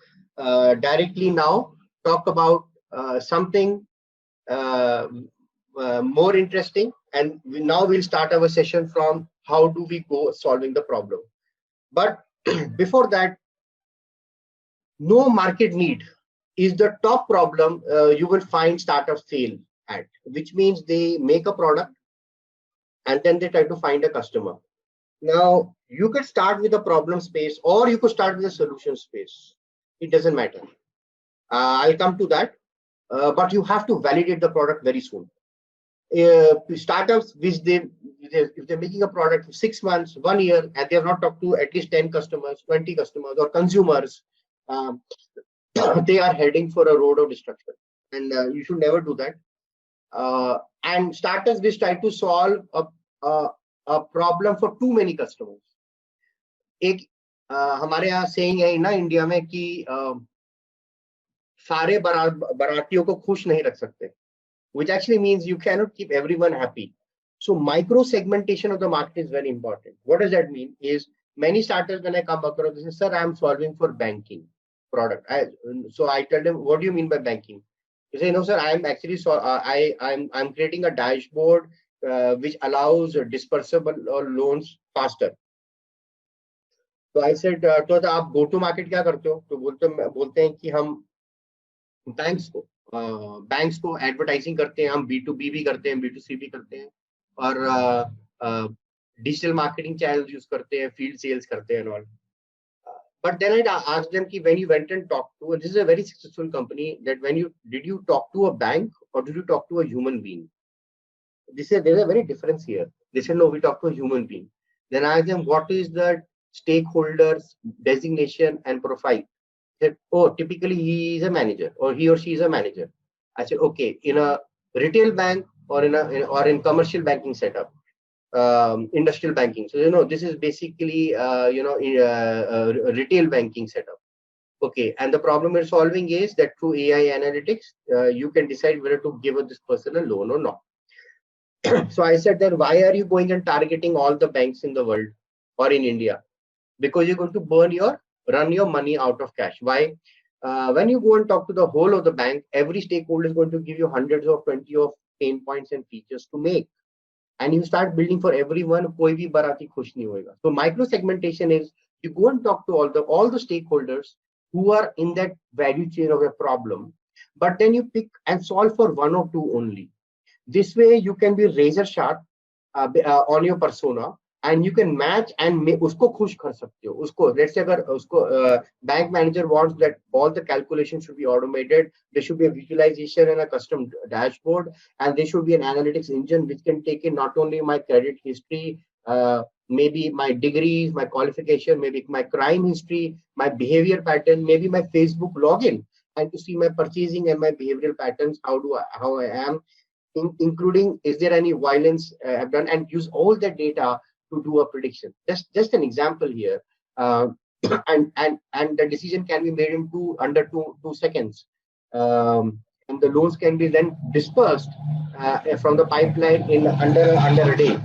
S3: directly now talk about something more interesting, and now we'll start our session from how do we go solving the problem. But before that, no market need is the top problem you will find startups fail at, which means they make a product and then they try to find a customer. Now, you could start with a problem space or you could start with a solution space. It doesn't matter. I'll come to that, but you have to validate the product very soon. Startups, if they're making a product for 6 months, 1 year, and they have not talked to at least 10 customers, 20 customers, or consumers, they are heading for a road of destruction, and you should never do that. And startups which try to solve a problem for too many customers. एक हमारे यहाँ saying है ना India में कि सारे बारातियों को खुश नहीं रख सकते, which actually means you cannot keep everyone happy. So micro segmentation of the market is very important. What does that mean? Is many startups, when I come across, they say, sir, I'm solving for banking product. So I tell them, what do you mean by banking? They say, no, sir, I'm actually I'm creating a dashboard which allows dispersible loans faster. So I said, तो आप go to market क्या करते हो? तो बोलते हैं कि हम बैंक्स को एडवर्टाइजिंग करते हैं, हम B2B भी करते हैं, B2C भी करते हैं, और डिजिटल मार्केटिंग चैनल यूज करते हैं, फील्ड सेल्स करते हैं, all. But then I asked them कि when you went and talked to, this is a very successful company, that did you talk to a bank or did you talk to a human being? They said there's a very difference here. They said no, we talked to a human being. Then I asked them what is the stakeholders designation and profile. They said, oh, typically he is a manager or he or she is a manager. I said okay, in a retail bank or in commercial banking setup. Industrial banking. So, this is basically, retail banking setup. Okay. And the problem we're solving is that through AI analytics, you can decide whether to give this person a loan or not. So I said that why are you going and targeting all the banks in the world or in India? Because you're going to run your money out of cash. Why? When you go and talk to the whole of the bank, every stakeholder is going to give you hundreds of 20 of pain points and features to make. And you start building for everyone, koi bhi barati khush nahi hoega. So micro segmentation is you go and talk to all the stakeholders who are in that value chain of a problem, but then you pick and solve for one or two only. This way you can be razor sharp on your persona, and you can match and usko khush kar sakte ho. Let's say agar bank manager wants that all the calculations should be automated, there should be a visualization and a custom dashboard, and there should be an analytics engine which can take in not only my credit history, maybe my degrees, my qualification, maybe my crime history, my behavior pattern, maybe my Facebook login, and to see my purchasing and my behavioral patterns, how I am, including is there any violence I've done, and use all that data to do a prediction. Just an example here, and the decision can be made in under two seconds, and the loans can be then dispersed from the pipeline in under a day.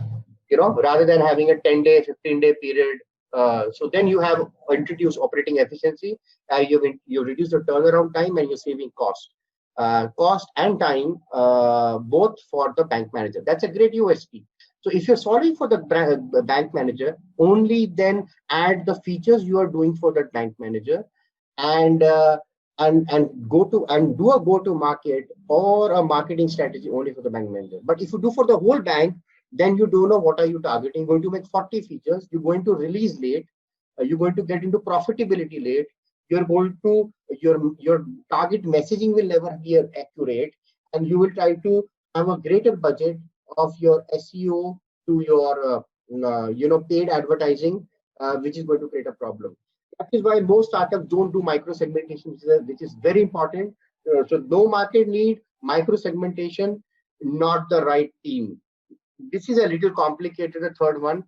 S3: Rather than having a 10-day, 15-day period. So then you have introduced operating efficiency. You reduce the turnaround time and you're saving cost and time, both for the bank manager. That's a great USP. So if you're solving for the bank manager, only then add the features you are doing for that bank manager, and do a go to market or a marketing strategy only for the bank manager. But if you do for the whole bank, then you don't know what are you targeting. You're going to make 40 features. You're going to release late. You're going to get into profitability late. You're going to your target messaging will never be accurate, and you will try to have a greater budget of your SEO to your paid advertising, which is going to create a problem. That is why most startups don't do micro segmentation, which is very important. So no market need, micro segmentation, not the right team. This is a little complicated. The third one,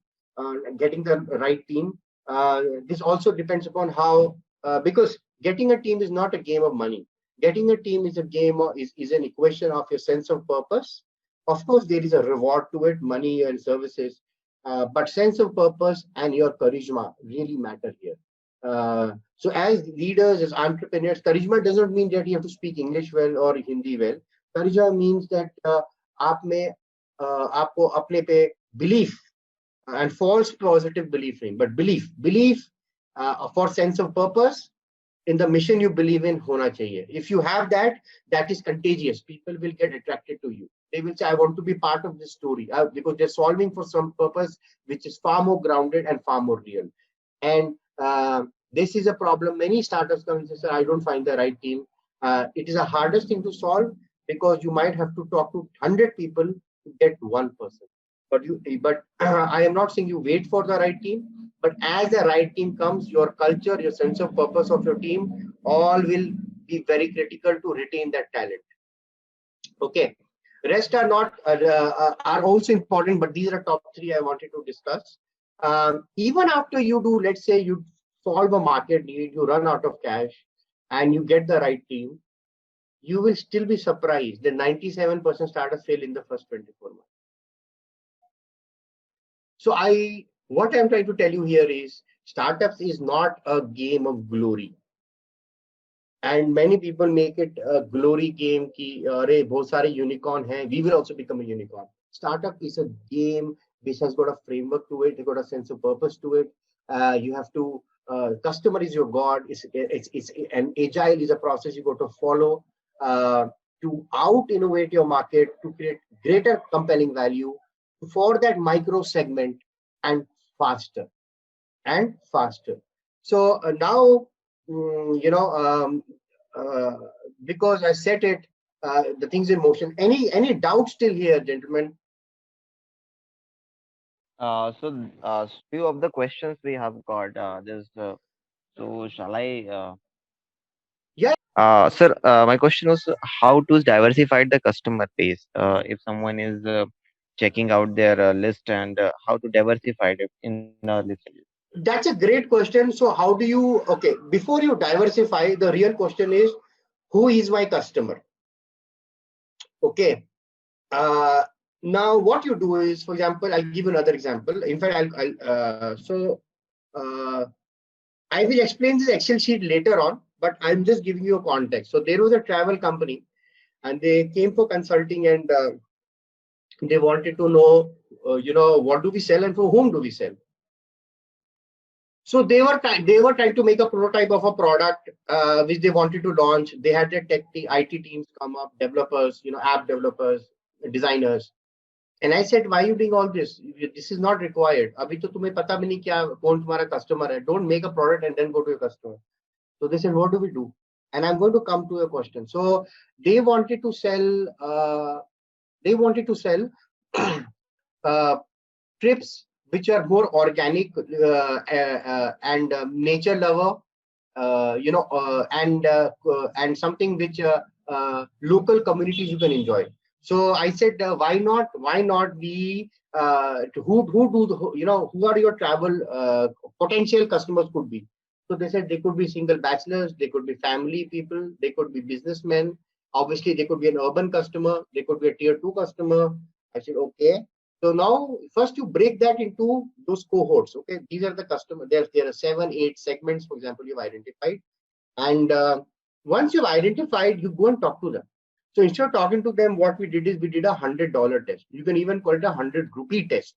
S3: getting the right team. This also depends upon how, because getting a team is not a game of money. Getting a team is a game of, is an equation of your sense of purpose. Of course, there is a reward to it, money and services, but sense of purpose and your charisma really matter here. So as leaders, as entrepreneurs, charisma doesn't mean that you have to speak English well or Hindi well. Charisma means that आपको अपने पे belief and false positive belief नहीं, but belief for sense of purpose in the mission you believe in होना चाहिए. If you have that, that is contagious. People will get attracted to you. They will say, I want to be part of this story, because they're solving for some purpose which is far more grounded and far more real. And this is a problem. Many startups come and say, sir, I don't find the right team. It is the hardest thing to solve, because you might have to talk to 100 people to get one person. But I am not saying you wait for the right team, but as the right team comes, your culture, your sense of purpose of your team, all will be very critical to retain that talent. Okay, rest are not are also important, but these are top 3 I wanted to discuss. Even after you do, let's say you solve a market need, you run out of cash, and you get the right team, you will still be surprised that 97% startups fail in the first 24 months. So what I'm trying to tell you here is, startups is not a game of glory. And many people make it a glory game ki arey bahut sare unicorn hai, we will also become a unicorn. Startup is a game which has got a framework to it, it's got a sense of purpose to it. You have to customer is your god. It's and agile is a process you got to follow to out innovate your market, to create greater compelling value for that micro segment, and faster. So now because I set it, the things in motion. Any doubts still here, gentlemen?
S4: Few of the questions we have got. So shall I?
S3: Yeah.
S4: Sir, my question was how to diversify the customer base. If someone is checking out their list, and how to diversify it in a list.
S3: That's a great question. So how do you, okay, before you diversify, the real question is, who is my customer? Okay. Now what you do is, for example, I'll give another example. In fact, I will explain this Excel sheet later on, but I'm just giving you a context. So there was a travel company, and they came for consulting, and they wanted to know, what do we sell and for whom do we sell? So they were trying to make a prototype of a product which they wanted to launch. They had their IT teams come up, developers, app developers, designers. And I said, why are you doing all this? This is not required. Abhi to tumhe pata bhi nahi kya kaun tumhara customer hai. Don't make a product and then go to your customer. So they said, what do we do? And I'm going to come to a question. So they wanted to sell trips which are more organic and nature lover, and something which local communities you can enjoy. So I said, why not we who do who are your travel potential customers could be. So they said they could be single bachelors, they could be family people, they could be businessmen. Obviously, they could be an urban customer, they could be a tier 2 customer. I said, okay. So now, first you break that into those cohorts. Okay, these are the customers. There are 7, 8 segments, for example, you've identified. And once you've identified, you go and talk to them. So instead of talking to them, what we did is we did $100 test. You can even call it $100 test.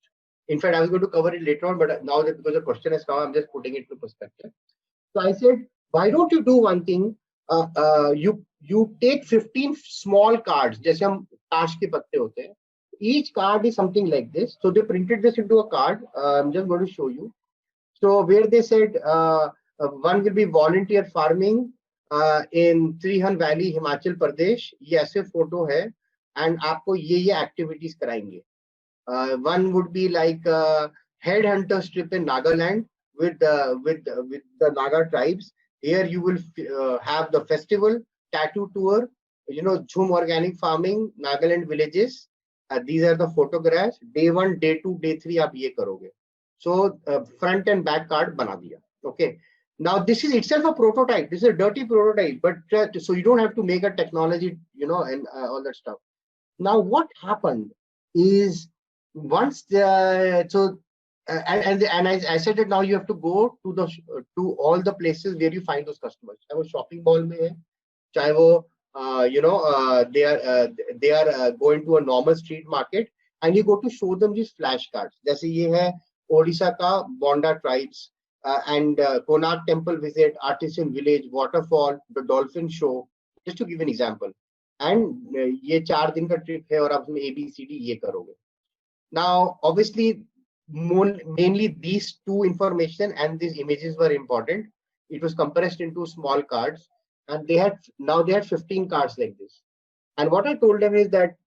S3: In fact, I was going to cover it later on, but now that because the question has come, I'm just putting it into perspective. So I said, why don't you do one thing? You take 15 small cards, जैसे हम ताश के पत्ते होते हैं. Each card is something like this. So they printed this into a card. I'm just going to show you. So where they said one will be volunteer farming in Trihan Valley, Himachal Pradesh. ये ऐसे photo है, and आपको ये activities कराएंगे. One would be like headhunters trip in Nagaland with the Naga tribes. Here you will have the festival, tattoo tour, Jhum organic farming, Nagaland villages. These are the photographs. Day 1, day 2, day 3 आप ये करोगे. So front and back card बना दिया. Okay. Now this is itself a prototype. This is a dirty prototype, but so you don't have to make a technology, and all that stuff. Now what happened is once I said that now you have to go to all the places where you find those customers. चाहे वो shopping mall में है, चाहे वो they are going to a normal street market, and you go to show them these flashcards. जैसे ये है Odisha का Bonda tribes and Konark temple visit, artisan village, waterfall, the dolphin show, just to give an example. And ये 4 दिन का trip है और आप उसमें ABCD ये करोगे. Now, obviously, mainly these two information and these images were important. It was compressed into small cards, and they had 15 cards like this. And what I told them is that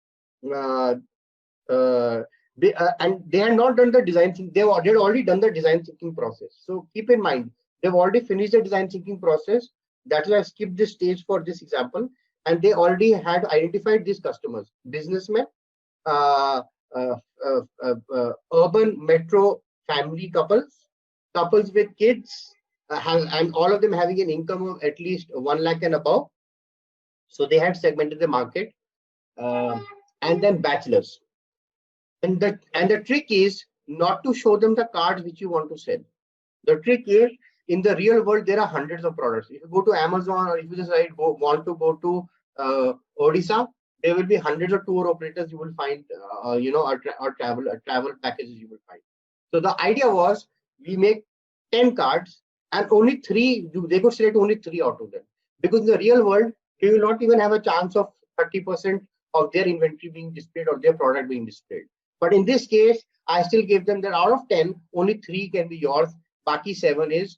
S3: they had not done the design thinking. They had already done the design thinking process. So keep in mind, they've already finished the design thinking process. That's why I skipped this stage for this example. And they already had identified these customers: businessmen, urban metro family couples with kids, and all of them having an income of at least 1 lakh and above. So they had segmented the market, and then bachelors. And the trick is not to show them the cards which you want to sell. The trick is, in the real world, there are hundreds of products. If you go to Amazon, or if you just want to go to Odisha, there will be hundreds of tour operators you will find, or travel packages you will find. So the idea was, we make 10 cards, and only 3, they could select only 3 out of them. Because in the real world, they will not even have a chance of 30% of their inventory being displayed or their product being displayed. But in this case, I still gave them that out of 10, only 3 can be yours. Baki 7 is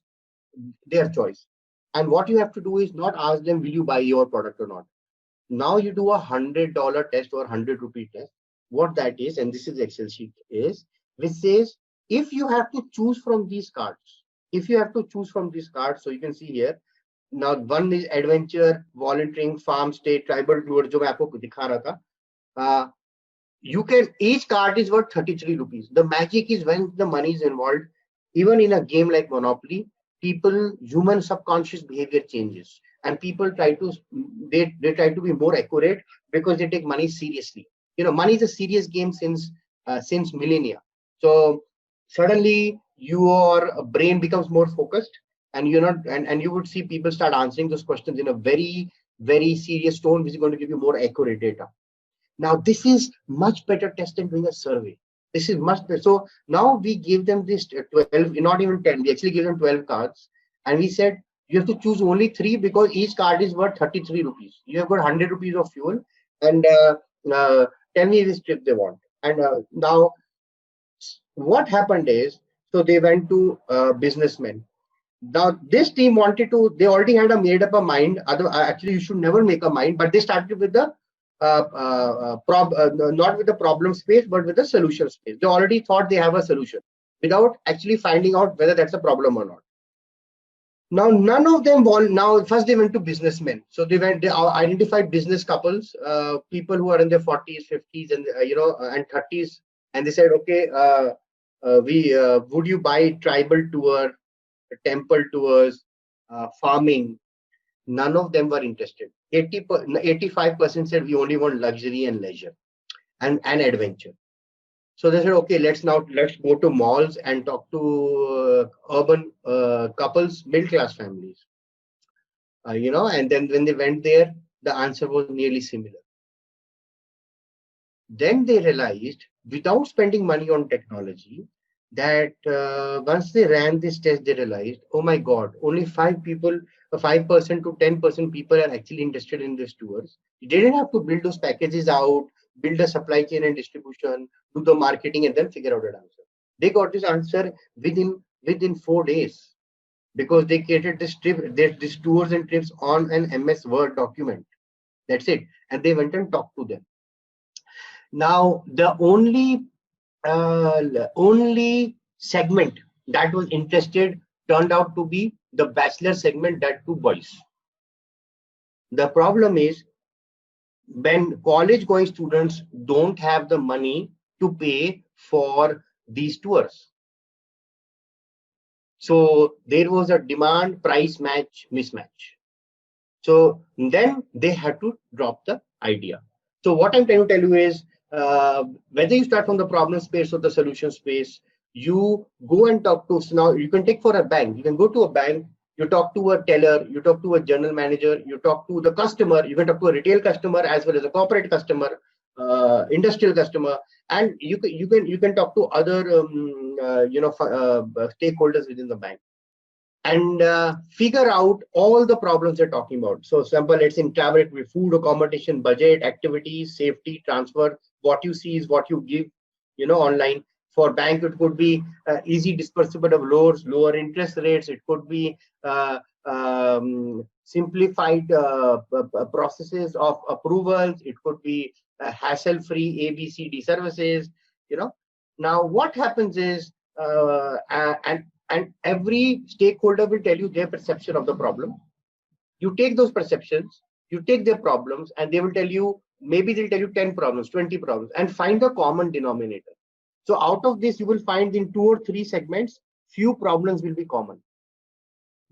S3: their choice. And what you have to do is not ask them, will you buy your product or not? Now you do $100 test or ₹100 test. What that is, and this is Excel sheet, is which says, if you have to choose from these cards, so you can see here, now one is adventure, volunteering, farm stay, tribal tour, जो मैं आपको दिखा रहा था. You can, each card is worth ₹33. The magic is when the money is involved. Even in a game like Monopoly, human subconscious behavior changes, and people try to be more accurate because they take money seriously. Money is a serious game since millennia. So suddenly your brain becomes more focused, and and you would see people start answering those questions in a very, very serious tone, which is going to give you more accurate data. Now, this is much better test than doing a survey. This is much better. So now we give them this 12, not even 10. We actually give them 12 cards. And we said, you have to choose only 3 because each card is worth ₹33. You have got ₹100 of fuel. And tell me which trip they want. And now what happened is, so they went to businessmen. Now this team they already had made up a mind. Actually, you should never make a mind, but they started with the not with the problem space, but with the solution space. They already thought they have a solution. without actually finding out whether that's a problem or not. Now, none of them want. Now, first they went to businessmen. So they identified business couples, people who are in their 40s, 50s, and and 30s, and they said, okay, would you buy tribal tour, temple tours, farming? None of them were interested. 85% said we only want luxury and leisure and adventure. So they said, okay, let's go to malls and talk to urban couples, middle class families. And then when they went there, the answer was nearly similar. Then they realized, without spending money on technology, that once they ran this test, they realized, oh my God, only 5% to 10% people are actually interested in these tours. They didn't have to build those packages out, build a supply chain and distribution, do the marketing, and then figure out an answer. They got this answer within 4 days, because they created these tours and trips on an MS Word document. That's it. And they went and talked to them. Now, the only segment that was interested turned out to be the bachelor segment, that to boys. The problem is, when college going students don't have the money to pay for these tours. So there was a demand price mismatch. So then they had to drop the idea. So what I'm trying to tell you is, whether you start from the problem space or the solution space, you go and talk to. So now you can take for a bank. You can go to a bank, you talk to a teller, you talk to a general manager, you talk to the customer, you can talk to a retail customer as well as a corporate customer, industrial customer, and you can talk to other stakeholders within the bank, and figure out all the problems they're talking about. So example, let's in travel, it will be food, accommodation, budget, activities, safety, transfer. What you see is what you give, online. For bank, it could be easy disbursement of lower interest rates. It could be simplified processes of approvals. It could be hassle-free ABCD services. Now what happens is, and every stakeholder will tell you their perception of the problem. You take those perceptions, you take their problems, and they will tell you, maybe they'll tell you 10 problems, 20 problems, and find the common denominator. So out of this, you will find in 2 or 3 segments, few problems will be common.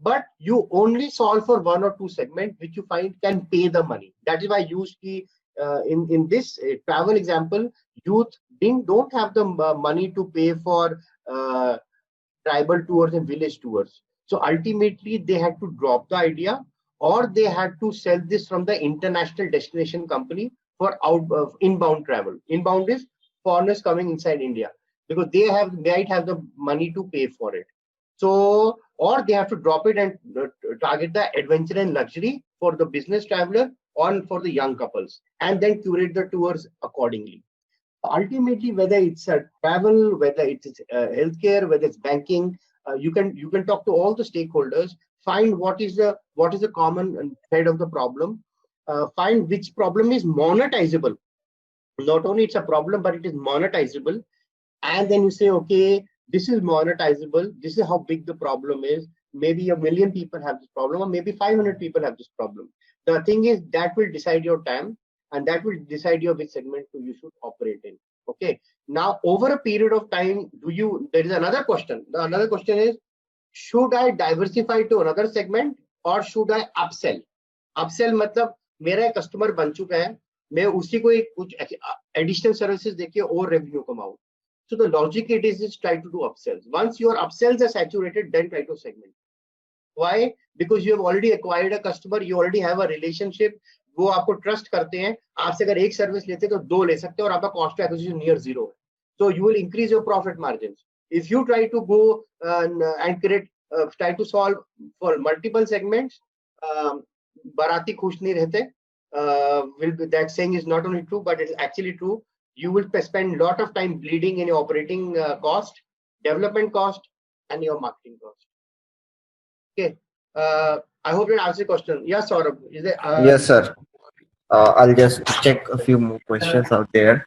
S3: But you only solve for 1 or 2 segments, which you find can pay the money. That is why usually in this travel example, youth don't have the money to pay for tribal tours and village tours. So ultimately, they had to drop the idea, or they had to sell this from the international destination company for inbound travel. Inbound is foreigners coming inside India, because they might have the money to pay for it. So, or they have to drop it and target the adventure and luxury for the business traveler or for the young couples, and then curate the tours accordingly. Ultimately, whether it's a travel, whether it's healthcare, whether it's banking, you can talk to all the stakeholders, find what is the common thread of the problem, find which problem is monetizable. Not only it's a problem, but it is monetizable, and then you say, okay, this is monetizable. This is how big the problem is. Maybe 1 million people have this problem, or maybe 500 people have this problem. The thing is, that will decide your time, and that will decide your which segment you should operate in. Okay. Now, over a period of time, there is another question. The another question is, should I diversify to another segment, or should I upsell? Upsell मतलब मेरा customer बन चुका है, मैं उसी को कुछ additional services देके और revenue कमाऊँ. So the logic it is try to do upsells. Once your upsells are saturated, then try to segment. Why? Because you have already acquired a customer, you already have a relationship. वो आपको trust करते हैं. आपसे अगर एक service लेते हैं तो 2 ले सकते हैं, और आपका कॉस्ट एक्विजिशन नियर 0 है. So you will increase your profit margins. If you try to go and create, try to solve for multiple segments, बाराती खुश नहीं रहते. That saying is not only true, but it is actually true. You will spend a lot of time bleeding in your operating cost, development cost, and your marketing cost. Okay. I hope that answers the question. Yes, Saurabh. Is there,
S5: Yes, sir. I'll just check a few more questions out there.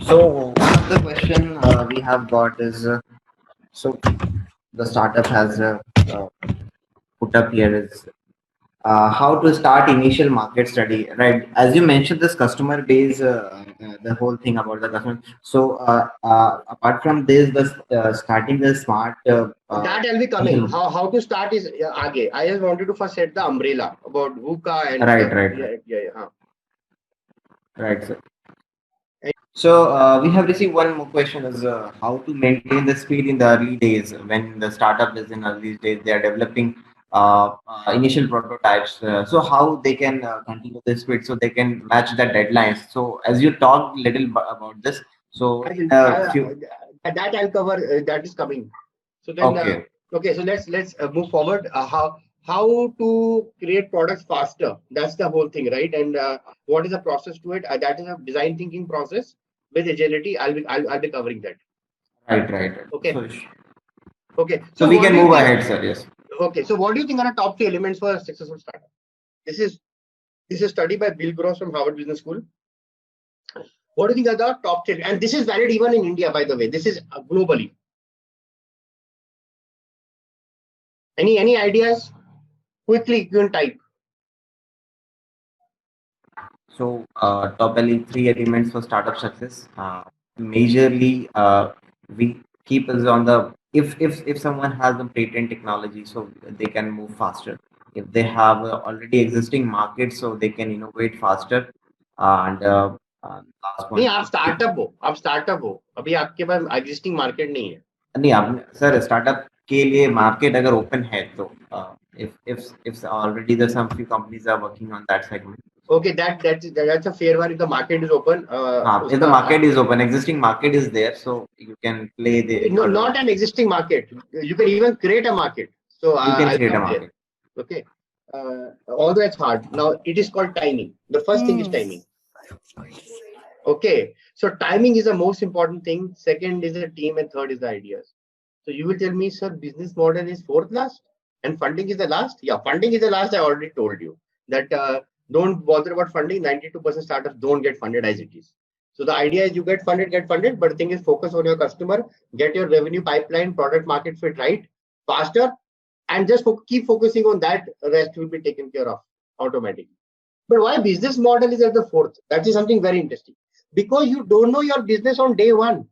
S5: So another question we have got is so the startup has put up here is how to start initial market study, right? As you mentioned, this customer base, the whole thing about the customer. So apart from this, the starting the smart.
S3: That will be coming.
S5: initial-
S3: How to start is aage. I just wanted to first set the umbrella about VUCA and
S5: Right. Right, sir. So we have received one more question is how to maintain the speed in the early days when the startup is in early days, they are developing initial prototypes. So how they can continue the speed so they can match the deadlines. So as you talked little about this, so
S3: that I'll cover. That is coming. So then,
S5: okay,
S3: okay. So let's move forward. How to create products faster? That's the whole thing, right? And what is the process to it? That is a design thinking process with agility. I'll be covering that.
S5: right.
S3: Okay.
S5: So,
S3: Okay.
S5: so we
S3: what
S5: can
S3: do you
S5: move
S3: think-
S5: ahead, sir. Yes.
S3: Okay. So what do you think are the top 3 elements for a successful startup? This is a study by Bill Gross from Harvard Business School. What do you think are the top 3? And this is valid even in India, by the way. This is globally. Any ideas? Quickly, you can type.
S5: So top 3 elements for startup success. Majorly, we keep us on the if someone has a patent technology, so they can move faster. If they have already existing market, so they can innovate faster. And last
S3: नहीं
S5: point.
S3: आप startup हो अभी आपके पास existing market नहीं है
S5: नहीं आप sir startup के लिए मार्केट अगर ओपन है तो if already there's some few companies are working on that segment.
S3: Okay, that's a fair one. If the market is open,
S5: if the market is open, existing market is there, so you can play the.
S3: No, not an existing market. You can even create a market. So
S5: You can create a market.
S3: Okay, although it's hard. Now it is called timing. The first thing is timing. Okay, so timing is the most important thing. Second is the team, and third is the ideas. So you will tell me, sir, business model is fourth last, and funding is the last. Yeah, funding is the last. I already told you that. Don't bother about funding. 92% startups don't get funded as it is. So the idea is you get funded, but the thing is focus on your customer, get your revenue pipeline, product market fit right faster, and just keep focusing on that. Rest will be taken care of automatically. But why business model is at the fourth? That is something very interesting. Because you don't know your business on day one.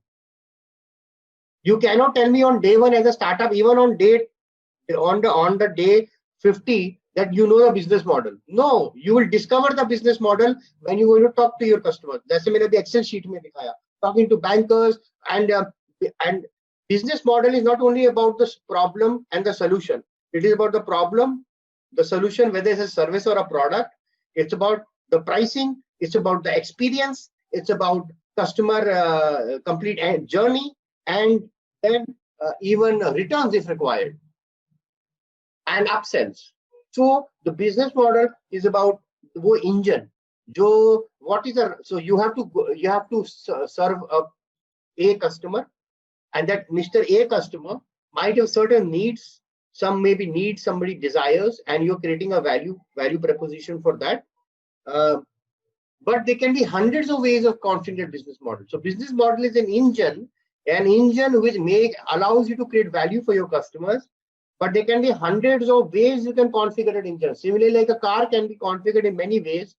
S3: You cannot tell me on day one as a startup, even on the day 50, that you know the business model. No, you will discover the business model when you're going to talk to your customers. That's the Excel sheet mein dikhaya. Talking to bankers and business model is not only about the problem and the solution. It is about the problem, the solution, whether it's a service or a product. It's about the pricing. It's about the experience. It's about customer complete journey, and then even returns if required, and upsells. So the business model is about the engine. So you have to serve a customer, and that Mr. A customer might have certain needs. Some maybe needs, somebody desires, and you're creating a value proposition for that. But there can be hundreds of ways of configuring a business model. So business model is an engine which allows you to create value for your customers. But there can be hundreds of ways you can configure an engine. Similarly, like a car can be configured in many ways.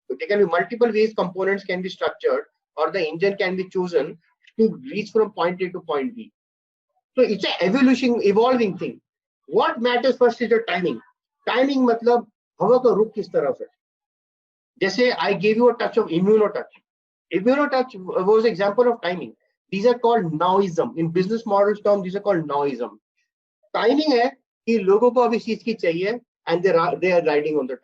S3: There can be multiple ways components can be structured, or the engine can be chosen to reach from point A to point B. So it's an evolving thing. What matters first is the timing. Timing मतलब हवा का रुख किस तरफ है. जैसे I gave you a touch of immunotouch. Immunotouch was an example of timing. These are called noism. In business models term, these are called noism. Timing है कि लोगों को अभी चीज की चाहिए and they are riding on the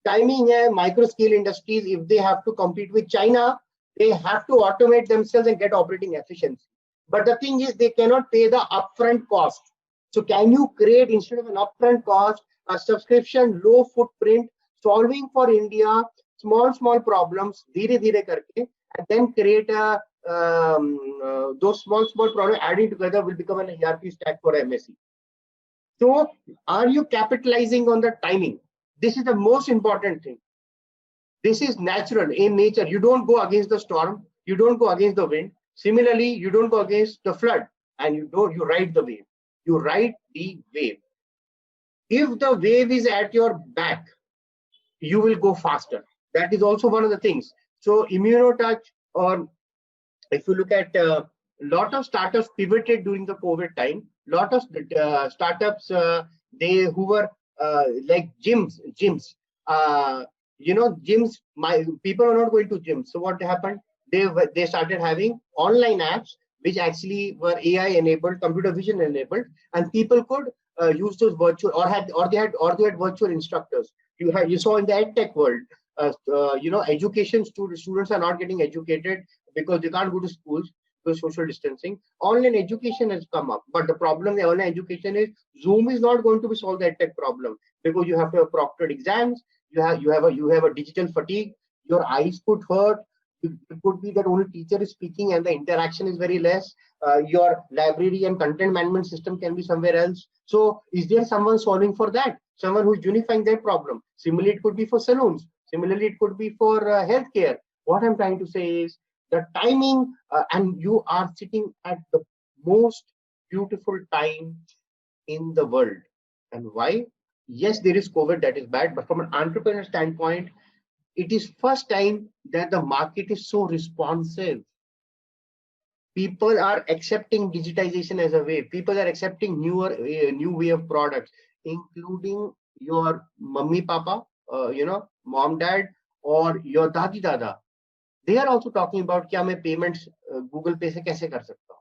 S3: timing है micro scale industries if they have to compete with China, they have to automate themselves and get operating efficiency. But the thing is, they cannot pay the upfront cost. So can you create, instead of an upfront cost, a subscription low footprint solving for India small problems धीरे धीरे करके, and then create those small problems adding together will become an ERP stack for MSC. So are you capitalizing on the timing? This is the most important thing. This is natural in nature. You don't go against the storm. You don't go against the wind. Similarly, you don't go against the flood, and you ride the wave. You ride the wave. If the wave is at your back, you will go faster. That is also one of the things. So ImmunoTouch, or if you look at a lot of startups pivoted during the COVID time. Lot of startups, they who were like gyms. Gyms. My people are not going to gyms. So what happened? They started having online apps which actually were AI enabled, computer vision enabled, and people could use those virtual, they had virtual instructors. You saw in the edtech world, education students are not getting educated because they can't go to schools because social distancing. Online education has come up, but the problem with online education is Zoom is not going to solve the edtech problem, because you have to have proctored exams. You have a digital fatigue. Your eyes could hurt. It could be that only teacher is speaking and the interaction is very less. Your library and content management system can be somewhere else. So is there someone solving for that? Someone who's unifying their problem? Similarly, it could be for salons. Similarly, it could be for healthcare. What I'm trying to say is the timing, and you are sitting at the most beautiful time in the world. And why? Yes, there is COVID, that is bad, but from an entrepreneur standpoint, it is first time that the market is so responsive. People are accepting digitization as a way. People are accepting new way of products, including your mummy, papa, mom, dad, or your dadi, dada. They are also talking about kya main payments Google Pay se kaise kar sakta hu.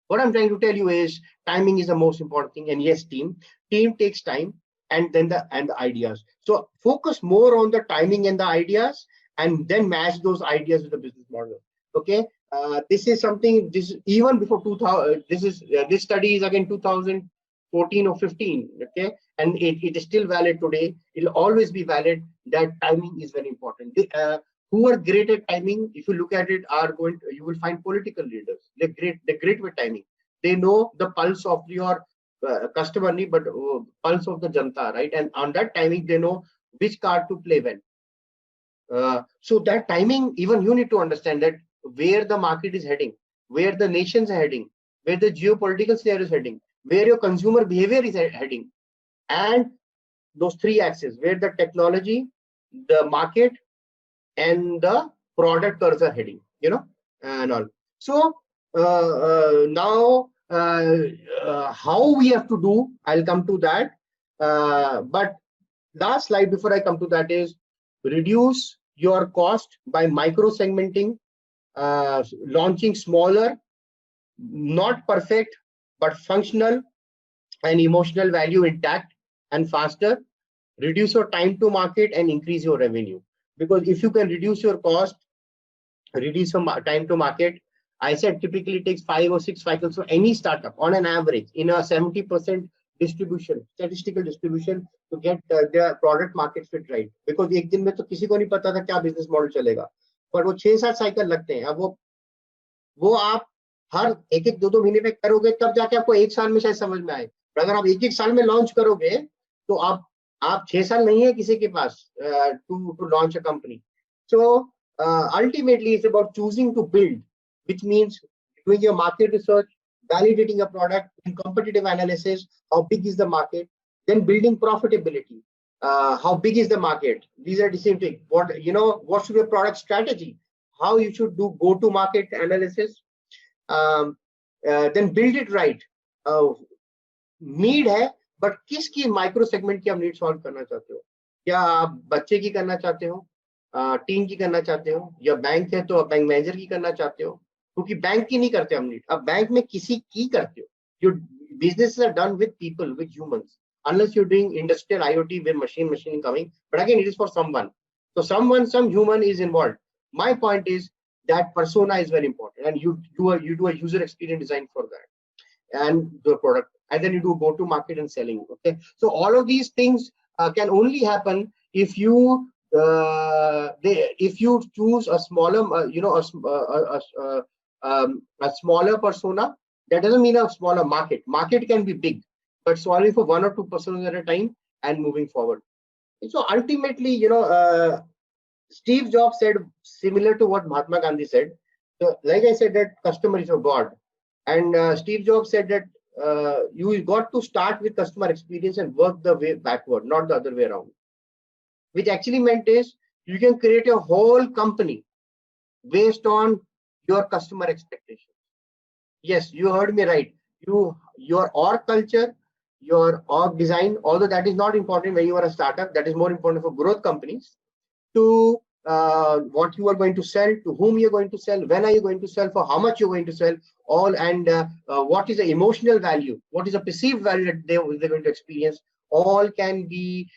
S3: What I'm trying to tell you is timing is the most important thing. And yes, team takes time, and then the ideas. So focus more on the timing and the ideas, and then match those ideas with the business model. Okay, this is something. This even before 2000. This study is again 2014 or 15. Okay, and it is still valid today. It will always be valid. That timing is very important. Who are great at timing, if you look at it, you will find political leaders. They're great with timing. They know the pulse of your customer, but pulse of the janta, right? And on that timing, they know which card to play when. So that timing, even you need to understand that where the market is heading, where the nations are heading, where the geopolitical scenario is heading, where your consumer behavior is heading, and those three axes, where the technology, the market, and the product curves are heading, and all. So now how we have to do, I'll come to that. But last slide before I come to that is reduce your cost by micro segmenting, launching smaller, not perfect, but functional and emotional value intact and faster. Reduce your time to market and increase your revenue. Because if you can reduce your cost, reduce your time to market, I said typically it takes 5 or 6 cycles for any startup on an average in a 70% distribution, statistical distribution, to get their product market fit right. Because एक दिन में तो किसी को नहीं पता था क्या business model चलेगा, पर वो 6-7 cycle लगते हैं. अब वो आप हर एक 2-2 महीने में करोगे तब जाके आपको 1 साल में शायद समझ में आए. पर अगर आप 1-1 साल में लॉन्च करोगे तो आप 6 साल नहीं है किसी के पास to launch a company. So ultimately it's about choosing to build, which means doing your market research, validating a product, in competitive analysis, how big is the market, then building profitability. How big is the market? These are the same thing. What should be a product strategy? How you should do go-to-market analysis. Then build it right. Need है, but किसकी micro segment की आप need solve करना चाहते हो? क्या आप बच्चे की करना चाहते हो, टीम की करना चाहते हो, या बैंक है तो आप बैंक मैनेजर की करना चाहते हो? क्योंकि बैंक की नहीं करते हम नीड, अब बैंक में किसी की करते हो. Your businesses are done with people, with humans, unless you're doing industrial IoT with machine coming. But again, it is for someone. So some human is involved. My point is that persona is very important, and you do a user experience design for that, and the product, and then you do go to market and selling. Okay, so all of these things can only happen if you choose a smaller, a smaller persona. That doesn't mean a smaller market. Market can be big, but solving for 1 or 2 personas at a time and moving forward. And so ultimately, Steve Jobs said similar to what Mahatma Gandhi said, So, like I said, that customer is your God. And Steve Jobs said that you got to start with customer experience and work the way backward, not the other way around. Which actually meant is you can create a whole company based on your customer expectations. Yes, you heard me right. Your org culture, your org design, although that is not important when you are a startup, that is more important for growth companies. To what you are going to sell, to whom you're going to sell, when are you going to sell, for how much you're going to sell, all, and what is the emotional value, what is the perceived value that they're going to experience, all can be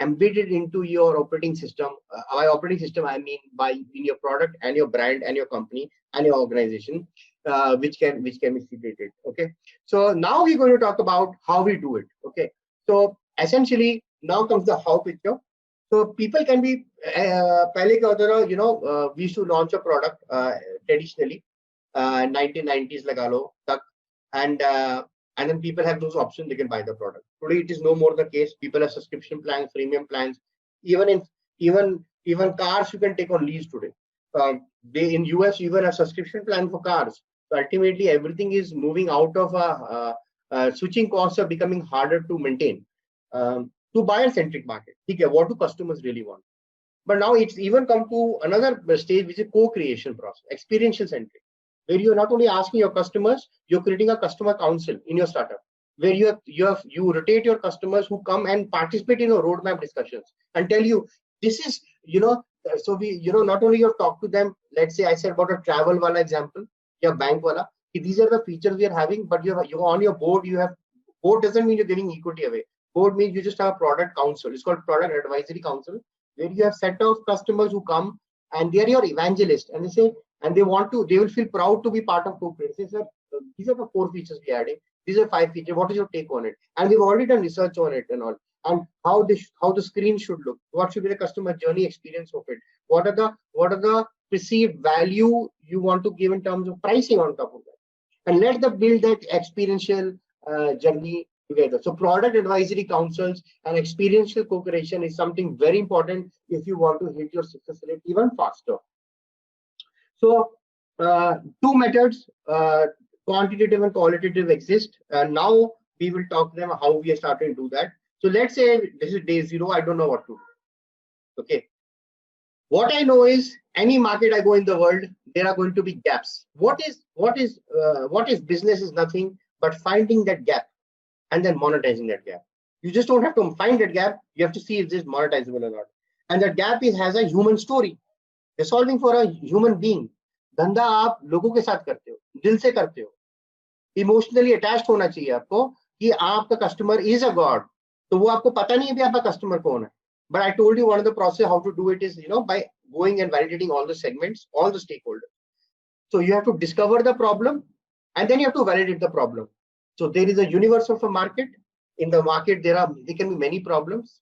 S3: embedded into your operating system. By operating system, I mean by in your product and your brand and your company and your organization, which can be secreted. Okay, so now we're going to talk about how we do it. Okay, so essentially now comes the how picture. So people can be, पहले क्या होता था, you know, we used to launch a product traditionally, 1990s लगा लो तक, and then people have those options, they can buy the product. Today it is no more the case. People have subscription plans, premium plans, even cars you can take on lease today. They in US even a subscription plan for cars. So ultimately everything is moving out of switching costs are becoming harder to maintain. To buyer-centric market. Okay, what do customers really want? But now it's even come to another stage, which is co-creation process, experiential centric, where you're not only asking your customers, you're creating a customer council in your startup, where you rotate your customers who come and participate in your roadmap discussions and tell you this is, you know, so we, you know, not only you have talked to them. Let's say I said about a travel wala example, yeah, bank wala. These are the features we are having, but you're on your board. You have board doesn't mean you're giving equity away. Board means you just have a product council. It's called product advisory council, where you have set of customers who come and they're your evangelist, and they say, and they will feel proud to be part of co-creation. Sir, these are the 4 features we're adding. These are 5 features. What is your take on it? And we've already done research on it and all. And how the screen should look. What should be the customer journey experience of it? What are the perceived value you want to give in terms of pricing on top of that? And let them build that experiential journey together. So product advisory councils and experiential co-creation is something very important if you want to hit your success rate even faster. So 2 methods, quantitative and qualitative, exist. And now we will talk to them how we are starting to do that. So let's say this is day 0. I don't know what to do. Okay. What I know is any market I go in the world, there are going to be gaps. What is business is nothing but finding that gap and then monetizing that gap. You just don't have to find that gap. You have to see if this is monetizable or not. And that gap has a human story. You're solving for a human being. धंधा आप लोगों के साथ करते हो, दिल से करते हो, इमोशनली अटैच्ड होना चाहिए आपको कि आपका कस्टमर इज अ गॉड. तो वो आपको पता नहीं है भी आपका कस्टमर कौन है. But I told you one of the process how to do it is, you know, by going and validating all the segments, all the stakeholders. So you have to discover the problem and then you have to validate the problem. So there is a universe of a market. In the market, there can be many problems.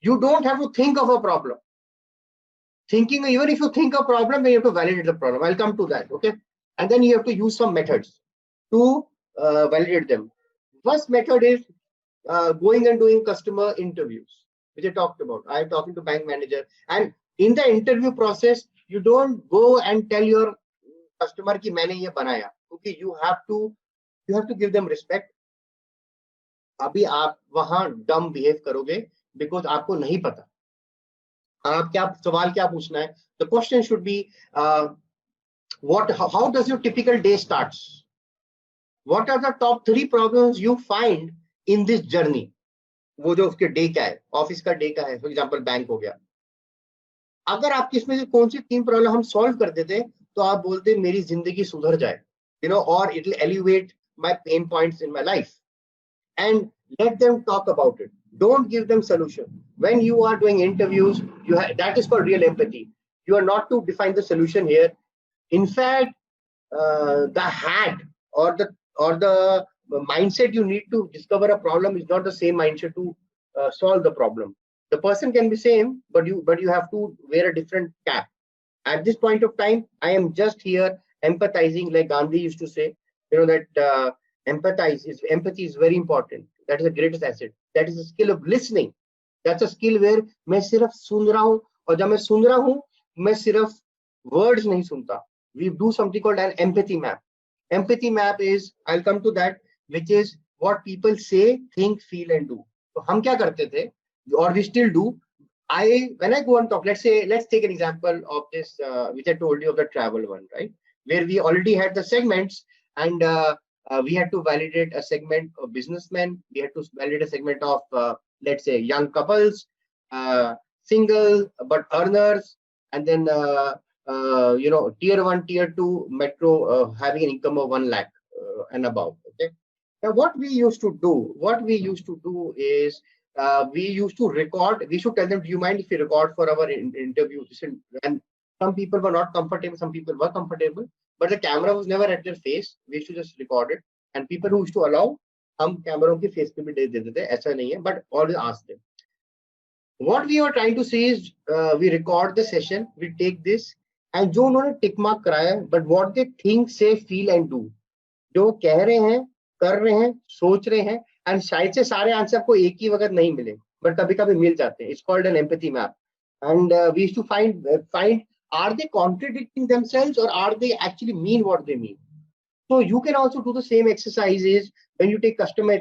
S3: You don't have to think of a problem. Thinking, even if you think a problem, then you have to validate the problem. I'll come to that, okay? And then you have to use some methods to validate them. First method is going and doing customer interviews, which I talked about. I'm talking to bank manager, and in the interview process, you don't go and tell your customer कि मैंने ये बनाया. Okay, you have to give them respect. अभी आप वहां dumb behave करोगे because आपको नहीं पता. आप क्या सवाल क्या पूछना है? The question should be how does your typical day starts? What are the top 3 problems you find in this journey? वो जो उसके डे क्या है, ऑफिस का डे क्या है, फॉर एग्जांपल बैंक हो गया. अगर आप किसमें से कौन सी 3 प्रॉब्लम हम सॉल्व कर देते तो आप बोलते मेरी जिंदगी सुधर जाए, you know, or it will elevate my pain points in my life. And let them talk about it. Don't give them solution. When you are doing interviews, that is called real empathy. You are not to define the solution here. In fact, the hat or the mindset you need to discover a problem is not the same mindset to solve the problem. The person can be same, but you have to wear a different cap. At this point of time, I am just here empathizing, like Gandhi used to say, you know, that empathy is very important. That is the greatest asset. That is a skill of listening. That's a skill where मैं सिर्फ सुन रहा हूँ, और जब मैं सुन रहा हूँ मैं सिर्फ words नहीं सुनता, we do something called an empathy map. Empathy map is, I'll come to that, which is what people say, think, feel, and do. So हम क्या करते थे, or we still do. When I go and talk, let's take an example of this, which I told you of the travel one, right? Where we already had the segments, and we had to validate a segment of businessmen. We had to validate a segment of, let's say, young couples, single but earners, and then tier 1, tier 2 metro having an income of 1 lakh and above. Okay. Now, what we used to do is we used to record. We should tell them, do you mind if we record for our interview? And some people were not comfortable, some people were comfortable, but the camera was never at their face. We used to just record it, and people who used to allow, हम कैमरों के face पे भी दे देते थे, ऐसा नहीं है, but always ask them. What we were trying to say is, we record the session, we take this, and जो उन्होंने टिक मार्क कराया, but what they think, say, feel and do, जो कह रहे हैं, कर रहे हैं, सोच रहे हैं, and शायद से सारे आंसर आपको एक ही वक्त नहीं मिले, but कभी-कभी मिल जाते हैं. It's called an empathy map, and we used to find are they contradicting themselves, or are they actually mean what they mean? So you can also do the same exercises when you take customer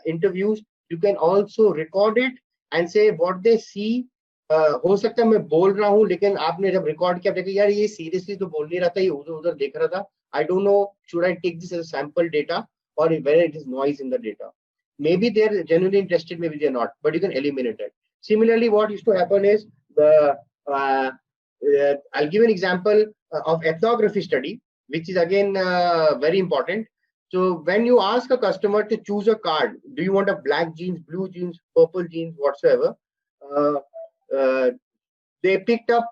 S3: interviews. You can also record it and say what they see. हो सकता है मैं बोल रहा हूँ, लेकिन आपने जब रिकॉर्ड किया देखा यार ये सीरियसली तो बोल नहीं रहा था, ये उधर देख रहा था. I don't know, should I take this as a sample data or whether it is noise in the data? Maybe they're genuinely interested, maybe they're not, but you can eliminate it. Similarly, what used to happen is I'll give an example of ethnography study, which is again very important. So when you ask a customer to choose a card, do you want a black jeans, blue jeans, purple jeans, whatsoever? They picked up.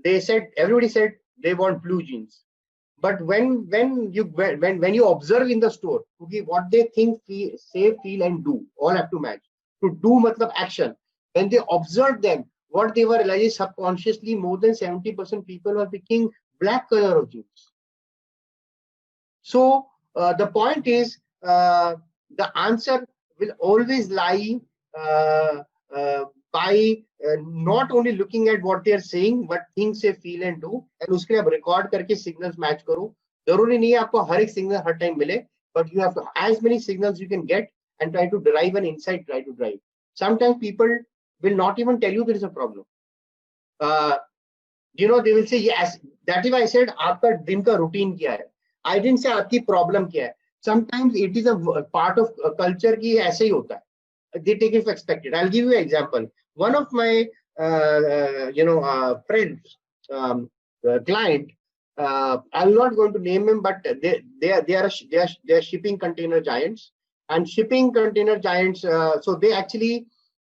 S3: Everybody said they want blue jeans. But when you observe in the store, okay, what they think, say, feel, and do all have to match. To do matlab action. When they observed them, what they were realizing subconsciously, more than 70% people were picking black color of jeans. So the point is, the answer will always lie by not only looking at what they are saying, but think, say, feel, and do. And उसके लिए आप record करके signals match करो. जरूरी नहीं है आपको हर एक signal हर time मिले, but you have to, as many signals you can get and try to derive an insight. Try to drive. Sometimes people will not even tell you there is a problem. They will say, yes, that is why I said आपका दिन का routine क्या है. I didn't say आपकी problem क्या है. Sometimes it is a part of culture की ऐसे ही होता है. They take it for expected. I'll give you an example. One of my friends, client, I'm not going to name him, but they are shipping container giants, and shipping container giants. So they actually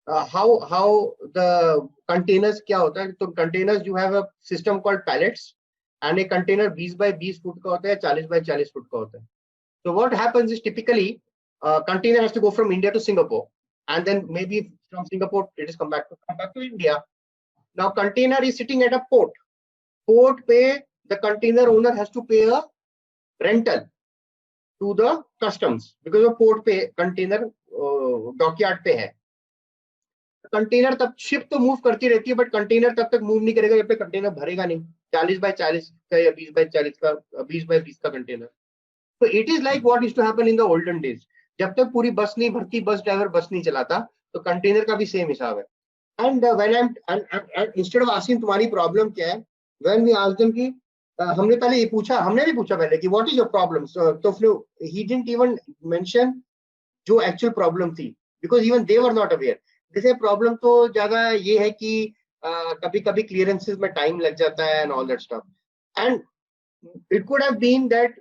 S3: how the containers क्या होता है? तो containers, you have a system called pallets, and a container 20 by 20 foot का होता है, 40 by 40 foot का होता है. So what happens is typically container has to go from India to Singapore, and then maybe from Singapore it is come back to India. Now container is sitting at a port. Port पे the container owner has to pay a rental to the customs because वो port पे container dockyard पे है. Container तब ship तो move करती रहती है, बट कंटेनर तब तक मूव नहीं करेगा जब तक कंटेनर भरेगा नहीं. 40 by 40 का या 20 by 40 का, 20 by 20 का कंटेनर. तो it is like what used to happen in the olden days. जब तक पूरी बस नहीं भरती, बस ड्राइवर बस नहीं चलाता, तो कंटेनर का भी सेम हिसाब है. And when I am instead of asking तुम्हारी प्रॉब्लम क्या है, व्हेन वी आस्क्ड देम कि हमने पहले ये पूछा, हमने भी पूछा पहले कि व्हाट इज योर प्रॉब्लम, तो ही डिडंट इवन मेंशन जो एक्चुअल प्रॉब्लम थी, because even they were not aware. जैसे प्रॉब्लम तो ज्यादा ये है कि कभी कभी क्लियरेंसेस में टाइम लग जाता है and all that stuff. And it could have been that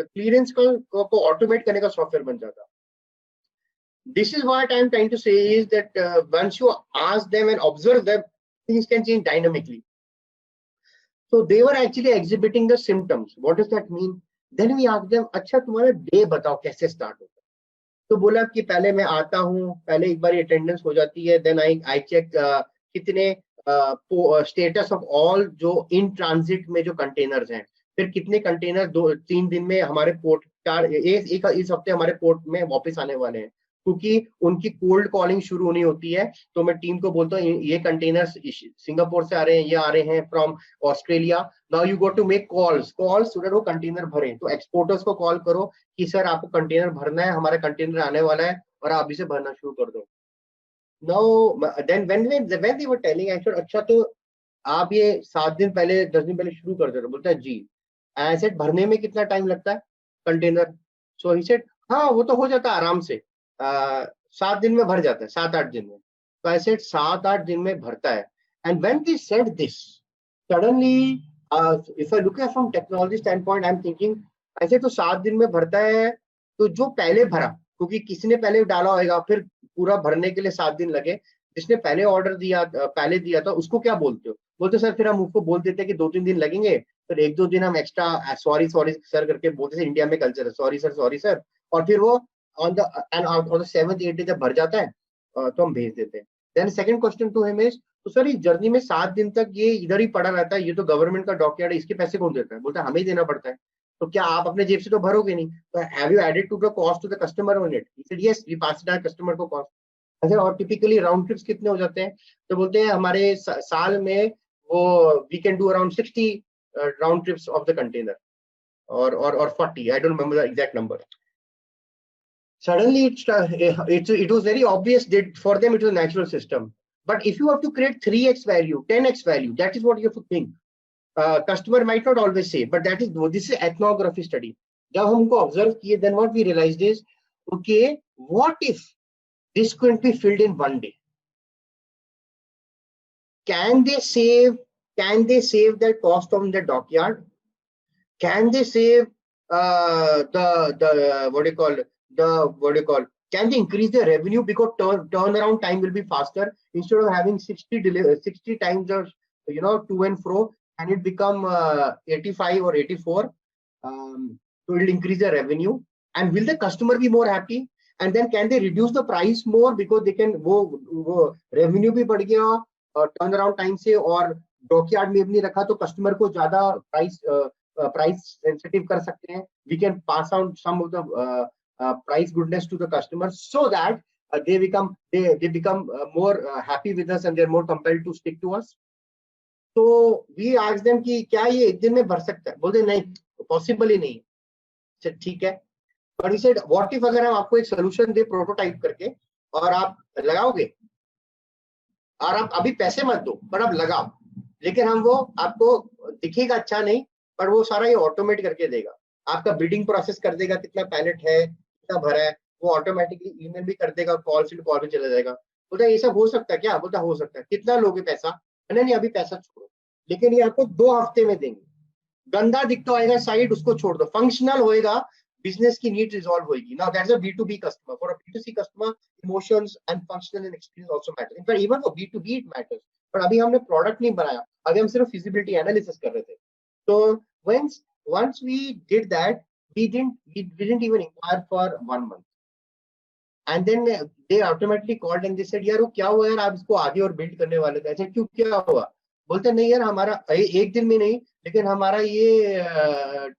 S3: clearance को ऑटोमेट करने का सॉफ्टवेयर बन जाता. This is what I am trying to say is that once you ask them and observe them, things can change dynamically. So they were actually exhibiting the symptoms. What does that mean? Then we asked them, अच्छा तुम्हारा day बताओ कैसे start होता है. तो बोला कि पहले मैं आता हूँ, पहले एक बार अटेंडेंस हो जाती है, देन आई चेक कितने स्टेटस ऑफ ऑल जो इन ट्रांजिट में जो कंटेनर्स हैं, फिर कितने कंटेनर 2-3 दिन में हमारे पोर्ट, एक इस हफ्ते हमारे पोर्ट में वापस आने वाले हैं, क्योंकि उनकी कोल्ड कॉलिंग शुरू होनी होती है। तो मैं टीम को बोलता हूँ ये कंटेनर्स सिंगापुर से आ रहे हैं, ये आ रहे हैं from Australia, now you go to make calls so that वो कंटेनर भरें। तो एक्सपोर्टर्स को कॉल करो कि सर आपको कंटेनर भरना है, हमारा कंटेनर आने वाला है और आप इसे भरना शुरू कर दो। Now then when they were telling I said अच्छा तो आप ये 7 दिन पहले 10 दिन पहले शुरू कर दे रहे, बोलता है जी। आई सेड भरने में कितना टाइम लगता है कंटेनर? सो ही सेड हाँ वो तो हो जाता है आराम से, 7 दिन में भर जाता है, 7-8 दिन में। तो आई सेड 7-8 दिन में भरता है। And when we said this suddenly if I look at from technology stand point I am thinking ऐसे तो 7 दिन में भरता है, तो जो पहले भरा क्योंकि किसी ने पहले डाला होगा फिर पूरा भरने के लिए 7 दिन लगे, जिसने पहले ऑर्डर दिया पहले दिया था उसको क्या बोलते हो? बोलते सर फिर हम उसको बोल देते हैं कि 2-3 दिन लगेंगे, फिर 1-2 दिन हम एक्स्ट्रा सॉरी सर करके बोलते थे, इंडिया में कल्चर है सॉरी सर, और फिर वो ऑन द 7th-8th डे जब भर जाता है तो हम भेज देते हैं। Then second question to him is तो सर इस जर्नी में 7 दिन तक ये इधर ही पड़ा रहता है, ये तो गवर्नमेंट का डॉकयार्ड है, इसके पैसे कौन देता है? बोलता है हमें ही देना पड़ता है। तो क्या आप अपने जेब से तो भरोगे नहीं, तो have you added to the cost to the customer on it? He said yes we pass it on customer को कॉस्ट। अच्छा और टिपिकली राउंड ट्रिप्स कितने हो जाते हैं? तो बोलते हैं हमारे साल में वो we can do around 60 round trips of the container or 40, I don't remember the exact number. Suddenly it was very obvious that for them it was a natural system. But if you have to create 3x value, 10x value, that is what you have to think. Customer might not always say, but this is ethnography study. जब हमको observe किए, then what we realized is, okay, what if this couldn't be filled in one day? Can they save that cost on the dockyard? Can they save can they increase the revenue because turnaround time will be faster? Instead of having 60 times of to and fro, and it become 85 or 84, so it will increase the revenue. And will the customer be more happy? And then can they reduce the price more because they can वो revenue भी बढ़ गया और turnaround time से, और dockyard में भी नहीं रखा तो कस्टमर को ज्यादा price sensitive कर सकते हैं. We can pass on some of the price goodness to the customers so that they become more happy with us and they're more compelled to stick to us. So we asked them कि क्या ये एक दिन में भर सकता है? बोलते नहीं, पॉसिबल ही नहीं. ठीक है, but we said what if अगर हम आपको एक सोल्यूशन दे प्रोटोटाइप करके और आप लगाओगे और आप अभी पैसे मत दो पर आप लगाओ, लेकिन हम वो आपको दिखेगा अच्छा नहीं पर वो सारा ये ऑटोमेट करके देगा. आपका बिडिंग प्रोसेस कर देगा, कितना पैलेट है, कितना भरा है, वो ऑटोमेटिकली ईमेल भी कर देगा, कॉल से कॉल में चला जाएगा. बोलता है ये सब हो सकता है क्या? बोलता हो सकता है. कितना लोगे पैसा? नहीं अभी पैसा छोड़ो, लेकिन ये आपको 2 हफ्ते में देंगे. गंदा दिखता होगा साइड, उसको छोड़ दो, फंक्शनल होएगा, बिजनेस की नीड रिजॉल्व होगी. Now that's a B2B customer. For a B2C customer emotions and functional and experience also matter. In fact even for B2B it matters. पर अभी हमने प्रोडक्ट नहीं बनाया, अभी हम सिर्फ फिजिबिलिटी एनालिसिस कर रहे थे. तो once we did that, we didn't even inquire for 1 month, and then they automatically called and they said यार वो क्या हुआ यार, आप इसको आगे और बिल्ड करने वाले थे. ऐसे क्यों, क्या हुआ? बोलते नहीं यार हमारा एक दिन में नहीं, लेकिन हमारा ये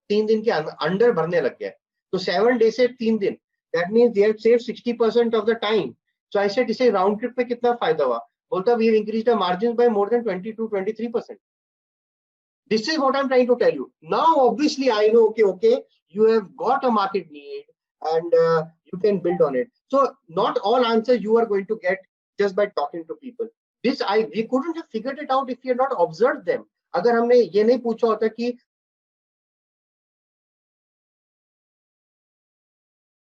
S3: 3 दिन के अंडर भरने लग गया. तो 7 days से 3 दिन, that means they have saved 60% of the time. So I said इसे राउंड ट्रिप पे कितना फायदा हुआ? बोलता we have increased the margins by more than 22-23%. This is what I'm trying to tell you. Now, obviously, I know, okay, you have got a market need and you can build on it. So not all answers you are going to get just by talking to people. We couldn't have figured it out if we had not observed them. अगर हमने ये नहीं पूछा होता कि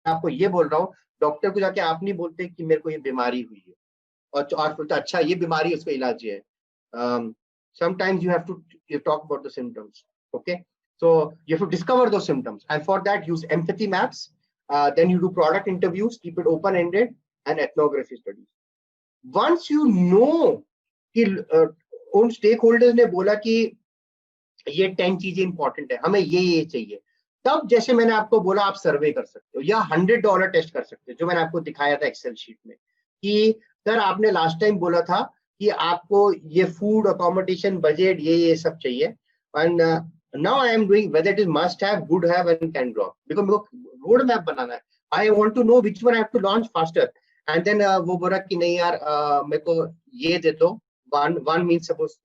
S3: आपको ये बोल रहा हूँ, डॉक्टर को जाके आप नहीं बोलते कि मेरे को ये बीमारी हुई है और बोलता अच्छा ये बीमारी है, उसका इलाज है. Sometimes you have to talk about the symptoms. Okay, so you have to discover those symptoms, and for that use empathy maps. Then you do product interviews, keep it open-ended, and ethnography studies. Once you know कि उन stakeholders ने बोला कि ये 10 चीजें important है, हमें ये चाहिए, तब जैसे मैंने आपको बोला आप सर्वे कर सकते हो या $100 टेस्ट कर सकते हो, जो मैंने आपको दिखाया था एक्सेल शीट में कि सर आपने लास्ट टाइम बोला था कि आपको ये फूड अकोमोडेशन बजट ये सब चाहिए, and now I am doing whether it is must have, good have and can drop, because मेरे को रोड मैप बनाना है. I want to know which one I have to launch faster. And then वो बोला कि नहीं यार मेरे को ये दे दो. One means suppose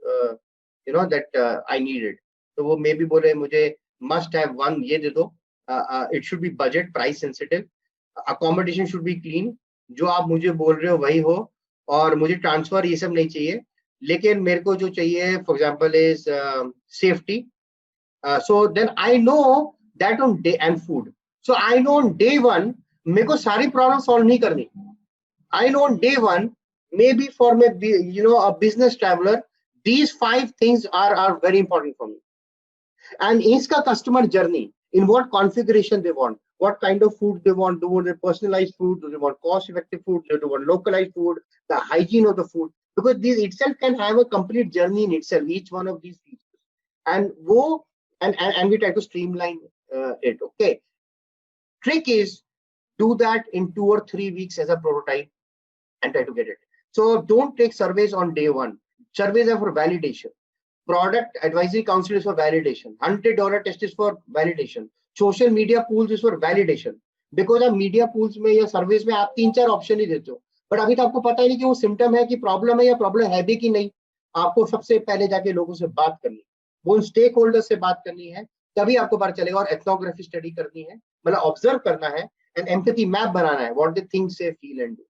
S3: that I need it. तो वो maybe बोले मुझे must have one ये दे दो. It should be budget price sensitive. Accommodation should be clean. जो आप मुझे बोल रहे हो वही हो, और मुझे ट्रांसफर ये सब नहीं चाहिए, लेकिन मेरे को जो चाहिए for example is safety. So then I know that on day and food. So I know on day one मेरे को सारी प्रॉब्लम सॉल्व नहीं करनी. I know on day one, maybe for me, a business traveler, these 5 things are very important for me. And इसका customer journey, in what configuration they want, what kind of food they want, do they want personalized food, do they want cost-effective food, do they want localized food, the hygiene of the food, because this itself can have a complete journey in itself, each one of these features. And we try to streamline it. Okay. Trick is do that in 2 or 3 weeks as a prototype and try to get it. So don't take surveys on day one. Surveys are for validation. Product advisory council is for validation. $100 test is for validation. Social media pools is for validation. Because आप media pools में या surveys में आप 3-4 option ही देते हो, but अभी तो आपको पता ही नहीं कि वो सिम्टम है कि प्रॉब्लम है या प्रॉब्लम है भी कि नहीं. आपको सबसे पहले जाके लोगों से बात करनी है, वो स्टेक होल्डर से बात करनी है, तभी आपको पता चलेगा. और एथनोग्राफी स्टडी करनी है, मतलब ऑब्जर्व करना है, एंड एम्पैथी मैप बनाना है, व्हाट दे थिंक से फील एंड डू.